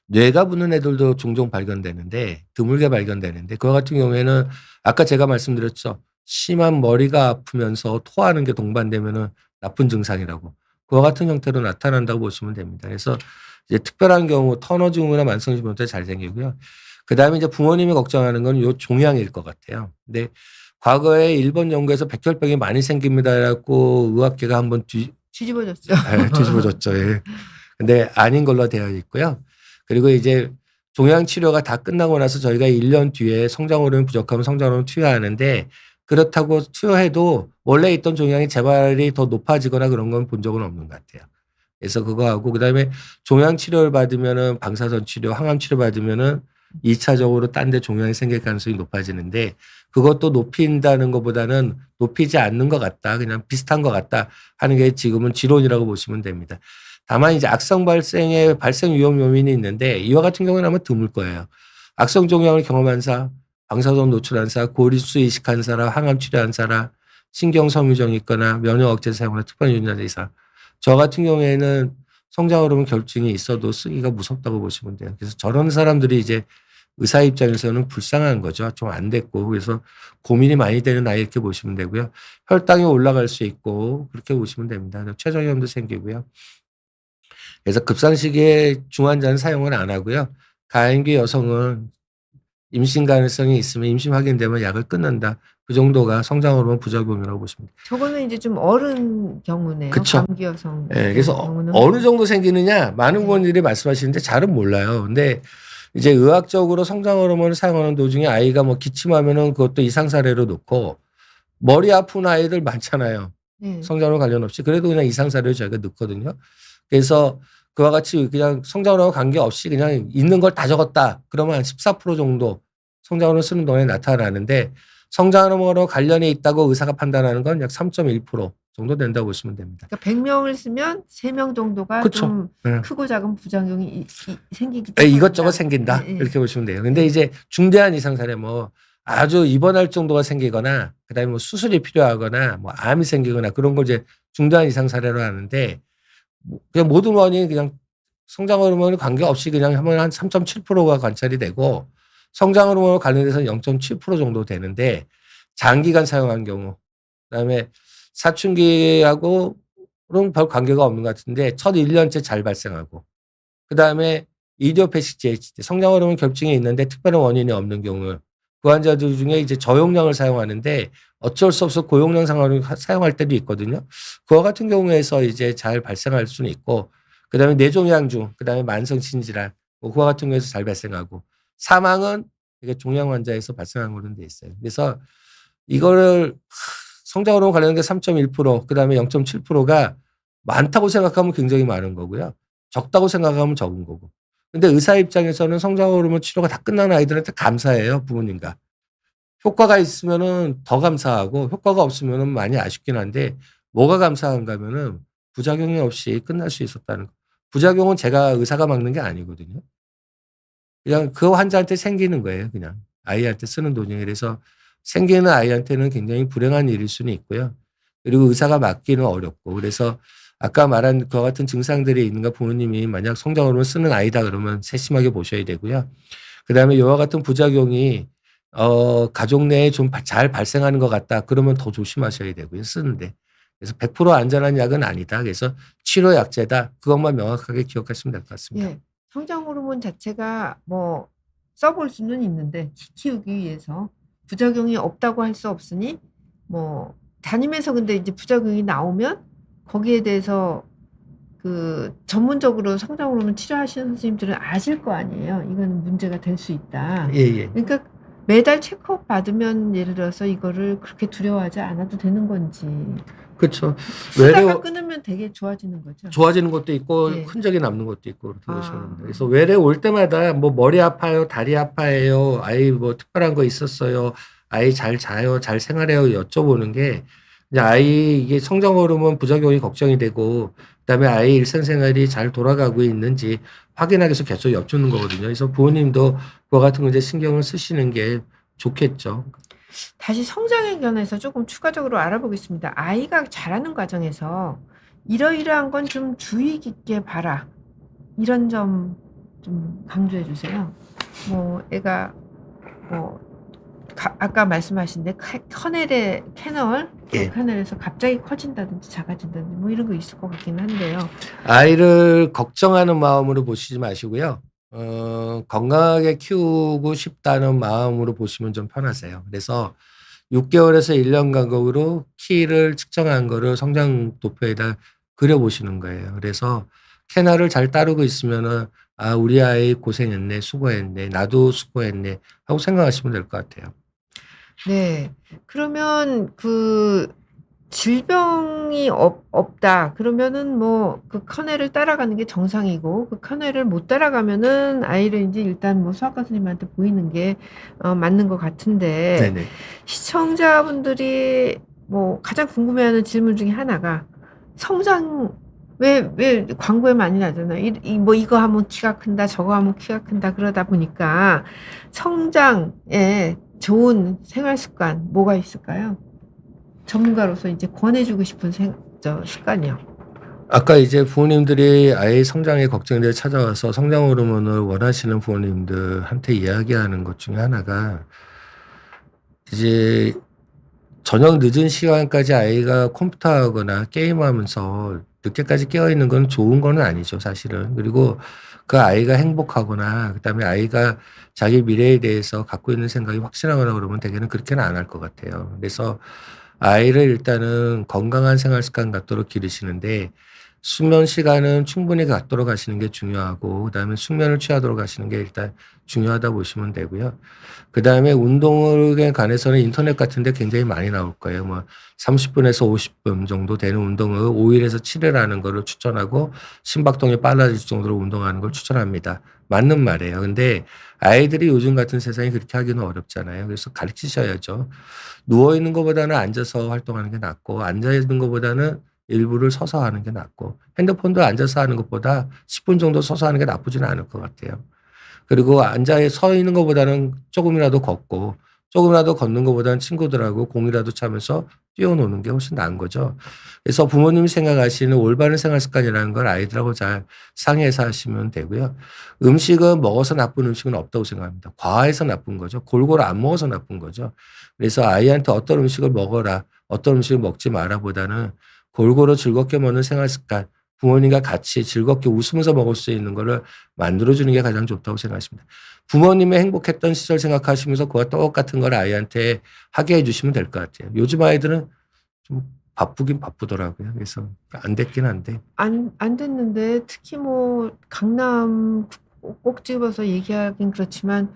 뇌가 붓는 애들도 종종 발견되는데 드물게 발견되는데 그거 같은 경우에는 아까 제가 말씀드렸죠. 심한 머리가 아프면서 토하는 게 동반되면은 나쁜 증상이라고. 그와 같은 형태로 나타난다고 보시면 됩니다. 그래서 이제 특별한 경우 터너 증후나 만성 질환도 잘 생기고요. 그다음에 이제 부모님이 걱정하는 건 요 종양일 것 같아요. 근데 과거에 일본 연구에서 백혈병이 많이 생깁니다. 해갖고 의학계가 한번 뒤집어졌죠. 뒤집어졌죠. 예. 근데 아닌 걸로 되어 있고요. 그리고 이제 종양 치료가 다 끝나고 나서 저희가 1년 뒤에 성장 호르몬 부족하면 성장 호르몬 투여하는데 그렇다고 투여해도 원래 있던 종양이 재발이 더 높아지거나 그런 건 본 적은 없는 것 같아요. 그래서 그거 하고 그다음에 종양 치료를 받으면은 방사선 치료, 항암 치료 받으면은 2차적으로 딴 데 종양이 생길 가능성이 높아지는데 그것도 높인다는 것보다는 높이지 않는 것 같다. 그냥 비슷한 것 같다 하는 게 지금은 지론이라고 보시면 됩니다. 다만 이제 악성 발생 위험 요인이 있는데 이와 같은 경우는 아마 드물 거예요. 악성 종양을 경험한 사, 방사선 노출한 사, 고리수 이식한 사람, 항암 치료한 사람, 신경 섬유증이 있거나 면역 억제 사용하는 특별 유전자 이상. 저 같은 경우에는 성장 호르몬 결증이 있어도 쓰기가 무섭다고 보시면 돼요. 그래서 저런 사람들이 이제 의사 입장에서는 불쌍한 거죠. 좀 안 됐고. 그래서 고민이 많이 되는 나이 이렇게 보시면 되고요. 혈당이 올라갈 수 있고 그렇게 보시면 됩니다. 췌장염도 생기고요. 그래서 급상시기에 중환자는 사용을 안 하고요. 가임기 여성은 임신 가능성이 있으면 임신 확인되면 약을 끊는다. 그 정도가 성장 호르몬 부작용이라고 보시면 돼요. 저거는 이제 좀 어른 경우네요. 그쵸. 감기 여성. 예, 그래서 경우는 어느 정도 생기느냐 많은 네. 분들이 말씀하시는데 잘은 몰라요. 근데 이제 의학적으로 성장 호르몬을 사용하는 도중에 아이가 뭐 기침하면은 그것도 이상 사례로 놓고 머리 아픈 아이들 많잖아요. 네. 성장 호르몬 관련 없이 그래도 그냥 이상 사례로 저희가 넣거든요. 그래서 그와 같이 그냥 성장 호르몬 관계없이 그냥 있는 걸 다 적었다. 그러면 한 14% 정도 성장 호르몬 쓰는 동안에 나타나는데 성장 호르몬으로 관련이 있다고 의사가 판단하는 건 약 3.1% 정도 된다고 보시면 됩니다. 그러니까 100명을 쓰면 3명 정도가 그쵸. 좀 네. 크고 작은 부작용이 생기기 예, 때문에 이것저것 생긴다. 이렇게 보시면 돼요. 근데 이제 중대한 이상 사례 뭐 아주 입원할 정도가 생기거나 그다음에 뭐 수술이 필요하거나 뭐 암이 생기거나 그런 걸 이제 중대한 이상 사례로 하는데 그냥 모든 원인이 그냥 성장 호르몬이 관계없이 그냥 하면 한 3.7%가 관찰이 되고 성장 호르몬 관련돼서 0.7% 정도 되는데 장기간 사용한 경우 그다음에 사춘기하고는 별 관계가 없는 것 같은데 첫 1년째 잘 발생하고 그다음에 이디오패식 GHD 성장 호르몬 결증이 있는데 특별한 원인이 없는 경우 그 환자들 중에 이제 저용량을 사용하는데 어쩔 수 없어 고용량 상황을 사용할 때도 있거든요. 그와 같은 경우에서 이제 잘 발생할 수는 있고 그다음에 뇌종양중 그다음에 만성 신질환 뭐 그와 같은 경우에서 잘 발생하고 사망은 이게 종양 환자에서 발생한 걸로 돼 있어요. 그래서 이거를 성장 호르몬 관련된 게 3.1% 그다음에 0.7%가 많다고 생각하면 굉장히 많은 거고요. 적다고 생각하면 적은 거고. 근데 의사 입장에서는 성장 호르몬 치료가 다 끝난 아이들한테 감사해요, 부모님과. 효과가 있으면은 더 감사하고 효과가 없으면은 많이 아쉽긴 한데 뭐가 감사한가 하면은 부작용이 없이 끝날 수 있었다는 거. 부작용은 제가 의사가 막는 게 아니거든요. 그냥 그 환자한테 생기는 거예요, 그냥. 아이한테 쓰는 돈이. 그래서 생기는 아이한테는 굉장히 불행한 일일 수는 있고요. 그리고 의사가 막기는 어렵고. 그래서 아까 말한 그와 같은 증상들이 있는가 부모님이 만약 성장 호르몬 쓰는 아이다 그러면 세심하게 보셔야 되고요. 그다음에 이와 같은 부작용이 가족 내에 좀 잘 발생하는 것 같다. 그러면 더 조심하셔야 되고요, 쓰는데. 그래서 100% 안전한 약은 아니다. 그래서 치료 약제다. 그것만 명확하게 기억하시면 될 것 같습니다. 예. 성장 호르몬 자체가 뭐 써볼 수는 있는데 키우기 위해서 부작용이 없다고 할 수 없으니 뭐 다니면서 근데 이제 부작용이 나오면 거기에 대해서 그 전문적으로 성장 호르몬 치료하시는 선생님들은 아실 거 아니에요. 이거는 문제가 될 수 있다. 예예. 그러니까 매달 체크업 받으면 예를 들어서 이거를 그렇게 두려워하지 않아도 되는 건지. 그쵸. 쓰다가 외래 끊으면 되게 좋아지는 거죠. 좋아지는 것도 있고 예. 흔적이 남는 것도 있고 그렇게 보시면 됩니다. 아. 그래서 외래 올 때마다 뭐 머리 아파요, 다리 아파해요, 아이 뭐 특별한 거 있었어요, 아이 잘 자요, 잘 생활해요 여쭤보는 게 이제 아이 이게 성장 호르몬 부작용이 걱정이 되고 그다음에 아이 일상생활이 잘 돌아가고 있는지 확인하기 위해서 계속 여쭙는 거거든요. 그래서 부모님도 그와 같은 거 이제 신경을 쓰시는 게 좋겠죠. 다시 성장에 관해서 조금 추가적으로 알아보겠습니다. 아이가 자라는 과정에서 이러이러한 건 좀 주의 깊게 봐라. 이런 점 좀 강조해 주세요. 뭐 애가 뭐 아까 말씀하신 데 캐널 예. 캐널에서 갑자기 커진다든지 작아진다든지 뭐 이런 거 있을 것 같기는 한데요. 아이를 걱정하는 마음으로 보시지 마시고요. 건강하게 키우고 싶다는 마음으로 보시면 좀 편하세요. 그래서 6개월에서 1년 간격으로 키를 측정한 거를 성장 도표에다 그려 보시는 거예요. 그래서 캐나를 잘 따르고 있으면은 '아 우리 아이 고생했네. 수고했네. 나도 수고했네.' 하고 생각하시면 될 것 같아요. 네. 그러면 그 질병이 없다 그러면은 뭐 그 커넬을 따라가는 게 정상이고 그 커넬을 못 따라가면은 아이를 인제 일단 뭐 소아과 선생님한테 보이는 게 맞는 것 같은데 네네. 시청자분들이 뭐 가장 궁금해하는 질문 중에 하나가 성장 왜 광고에 많이 나잖아요. 뭐 이거 하면 키가 큰다 저거 하면 키가 큰다 그러다 보니까 성장에 좋은 생활 습관 뭐가 있을까요? 전문가로서 이제 권해 주고 싶은 습관이요. 아까 이제 부모님들이 아이 성장에 걱정돼 찾아와서 성장 호르몬을 원하시는 부모님들한테 이야기하는 것 중에 하나가 이제 저녁 늦은 시간까지 아이가 컴퓨터하거나 게임하면서 늦게까지 깨어 있는 건 좋은 거는 아니죠, 사실은. 그리고 그 아이가 행복하거나 그다음에 아이가 자기 미래에 대해서 갖고 있는 생각이 확실하거나 그러면 대개는 그렇게는 안 할 것 같아요. 그래서 아이를 일단은 건강한 생활 습관 갖도록 기르시는데 수면 시간은 충분히 갖도록 하시는 게 중요하고 그다음에 숙면을 취하도록 하시는 게 일단 중요하다 보시면 되고요. 그다음에 운동에 관해서는 인터넷 같은 데 굉장히 많이 나올 거예요. 뭐 30분에서 50분 정도 되는 운동을 5일에서 7일 하는 거를 추천하고 심박동이 빨라질 정도로 운동하는 걸 추천합니다. 맞는 말이에요. 근데 아이들이 요즘 같은 세상에 그렇게 하기는 어렵잖아요. 그래서 가르치셔야죠. 누워 있는 것보다는 앉아서 활동하는 게 낫고 앉아 있는 것보다는 일부를 서서 하는 게 낫고 핸드폰도 앉아서 하는 것보다 10분 정도 서서 하는 게 나쁘지는 않을 것 같아요. 그리고 앉아 서 있는 것보다는 조금이라도 걷고 조금이라도 걷는 것보다는 친구들하고 공이라도 차면서 뛰어노는 게 훨씬 나은 거죠. 그래서 부모님이 생각하시는 올바른 생활 습관이라는 걸 아이들하고 잘 상의해서 하시면 되고요. 음식은 먹어서 나쁜 음식은 없다고 생각합니다. 과해서 나쁜 거죠. 골고루 안 먹어서 나쁜 거죠. 그래서 아이한테 어떤 음식을 먹어라, 어떤 음식을 먹지 마라 보다는 골고루 즐겁게 먹는 생활 습관, 부모님과 같이 즐겁게 웃으면서 먹을 수 있는 거를 만들어주는 게 가장 좋다고 생각하십니다. 부모님의 행복했던 시절 생각하시면서 그와 똑같은 걸 아이한테 하게 해주시면 될 것 같아요. 요즘 아이들은 좀 바쁘긴 바쁘더라고요. 그래서 안 됐긴 한데. 안 됐는데 특히 뭐 강남 꼭 집어서 얘기하긴 그렇지만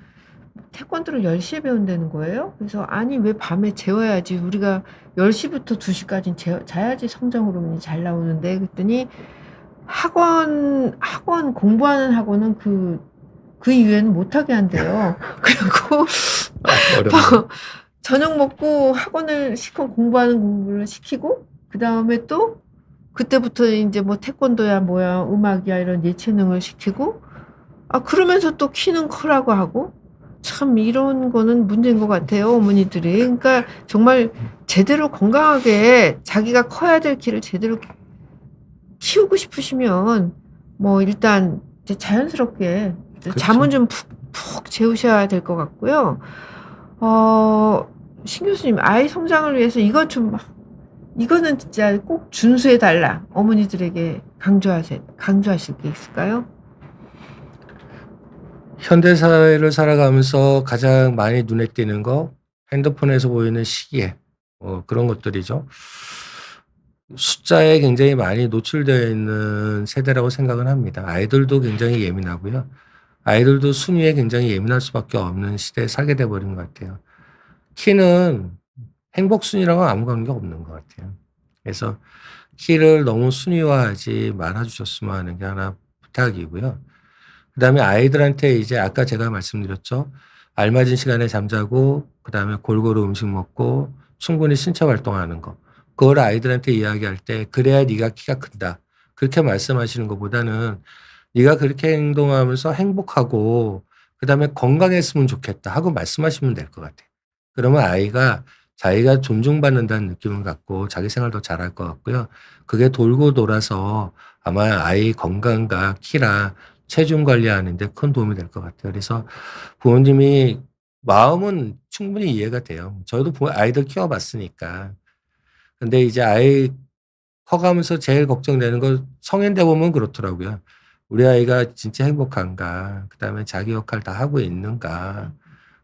태권도를 10시에 배운다는 거예요. 그래서 아니 왜 밤에 재워야지. 우리가 10시부터 2시까지는 자야지 성장 호르몬이 잘 나오는데 그랬더니 학원 공부하는 학원은 그 이후에는 못하게 한대요. 그리고 어렵네요. 저녁 먹고 학원을 실컷 공부를 시키고 그다음에 또 그때부터 인제 뭐 태권도야 뭐야 음악이야 이런 예체능을 시키고 그러면서 또 키는 크라고 하고 참 이런 거는 문제인 것 같아요, 어머니들이. 그러니까 정말 제대로 건강하게 자기가 커야 될 키를 제대로 키우고 싶으시면 뭐 일단 이제 자연스럽게 잠은 그렇죠. 좀 푹 재우셔야 될 것 같고요. 신 교수님 아이 성장을 위해서 이거는 진짜 꼭 준수해 달라. 어머니들에게 강조하실 게 있을까요? 현대 사회를 살아가면서 가장 많이 눈에 띄는 거 핸드폰에서 보이는 시계 그런 것들이죠. 숫자에 굉장히 많이 노출되어 있는 세대라고 생각은 합니다. 아이들도 굉장히 예민하고요. 아이들도 순위에 굉장히 예민할 수밖에 없는 시대에 살게 돼 버린 것 같아요. 키는 행복 순위랑은 아무 관계가 없는 것 같아요. 그래서 키를 너무 순위화하지 말아 주셨으면 하는 게 하나 부탁이고요. 그다음에 아이들한테 이제 아까 제가 말씀드렸죠. 알맞은 시간에 잠자고 그다음에 골고루 음식 먹고 충분히 신체 활동하는 거. 그걸 아이들한테 이야기할 때 "그래야 네가 키가 큰다." 그렇게 말씀하시는 것보다는 "네가 그렇게 행동하면서 행복하고 그다음에 건강했으면 좋겠다." 하고 말씀하시면 될 것 같아요. 그러면 아이가 자기가 존중받는다는 느낌을 갖고 자기 생활도 잘할 것 같고요. 그게 돌고 돌아서 아마 아이 건강과 키랑 체중 관리하는 데 큰 도움이 될 것 같아요. 그래서 부모님이 마음은 충분히 이해가 돼요. 저도 아이들 키워 봤으니까. 근데 이제 아이 커가면서 제일 걱정되는 건 성인 돼 보면 그렇더라고요. '우리 아이가 진짜 행복한가? 그다음에 자기 역할 다 하고 있는가?'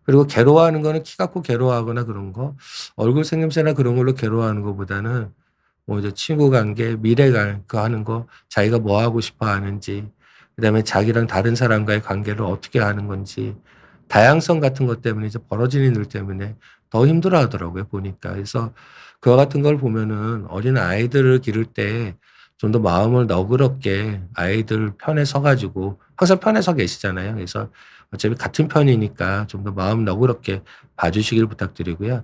그리고 괴로워하는 거는 키 갖고 괴로워하거나 그런 거, 얼굴 생김새나 그런 걸로 괴로워하는 것보다는 뭐 이제 친구 관계, 미래관 그 하는 거, 자기가 뭐 하고 싶어 하는지, 그다음에 자기랑 다른 사람과의 관계를 어떻게 하는 건지, 다양성 같은 것 때문에 이제 벌어지는 일 때문에 더 힘들어 하더라고요, 보니까. 그래서 그와 같은 걸 보면은 어린 아이들을 기를 때 좀 더 마음을 너그럽게 아이들 편에 서 가지고, 항상 편에 서 계시잖아요. 그래서 어차피 같은 편이니까 좀 더 마음 너그럽게 봐 주시길 부탁드리고요.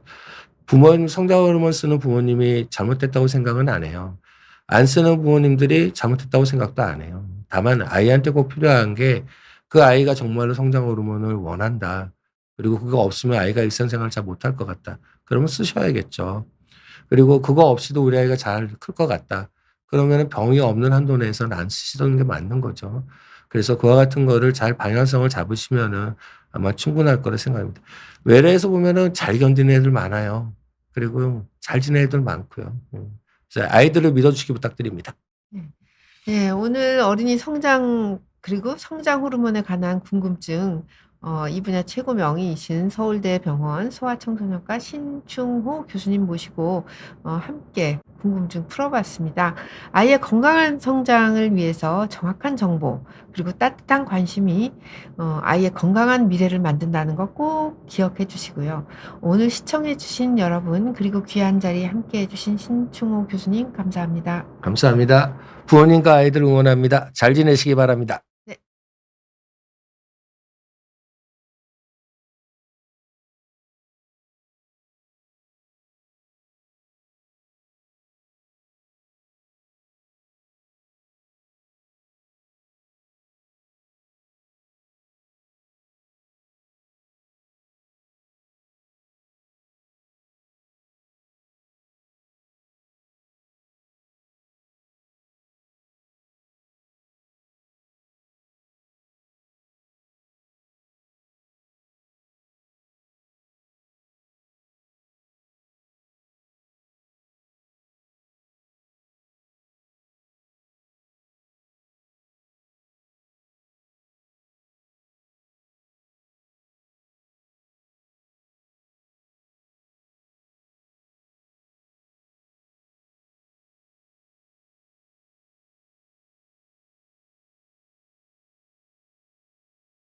부모님 성장 호르몬 쓰는 부모님이 잘못됐다고 생각은 안 해요. 안 쓰는 부모님들이 잘못했다고 생각도 안 해요. 다만 아이한테 꼭 필요한 게 그 아이가 정말로 성장 호르몬을 원한다. 그리고 그거 없으면 아이가 일상생활을 잘 못할 것 같다. 그러면 쓰셔야겠죠. 그리고 그거 없이도 우리 아이가 잘 클 것 같다. 그러면은 병이 없는 한도 내에서는 안 쓰시는 게 맞는 거죠. 그래서 그와 같은 거를 잘 방향성을 잡으시면은 아마 충분할 거라 생각합니다. 외래에서 보면은 잘 견디는 애들 많아요. 그리고 잘 지내는 애들 많고요. 그래서 아이들을 믿어주시기 부탁드립니다. 네. 네. 오늘 어린이 성장 그리고 성장 호르몬에 관한 궁금증 이 분야 최고 명의이신 서울대 병원 소아청소년과 신충호 교수님 모시고 함께 궁금증 풀어봤습니다. 아이의 건강한 성장을 위해서 정확한 정보 그리고 따뜻한 관심이 아이의 건강한 미래를 만든다는 거 꼭 기억해 주시고요. 오늘 시청해 주신 여러분 그리고 귀한 자리에 함께해 주신 신충호 교수님 감사합니다. 감사합니다. 부모님과 아이들 응원합니다. 잘 지내시기 바랍니다.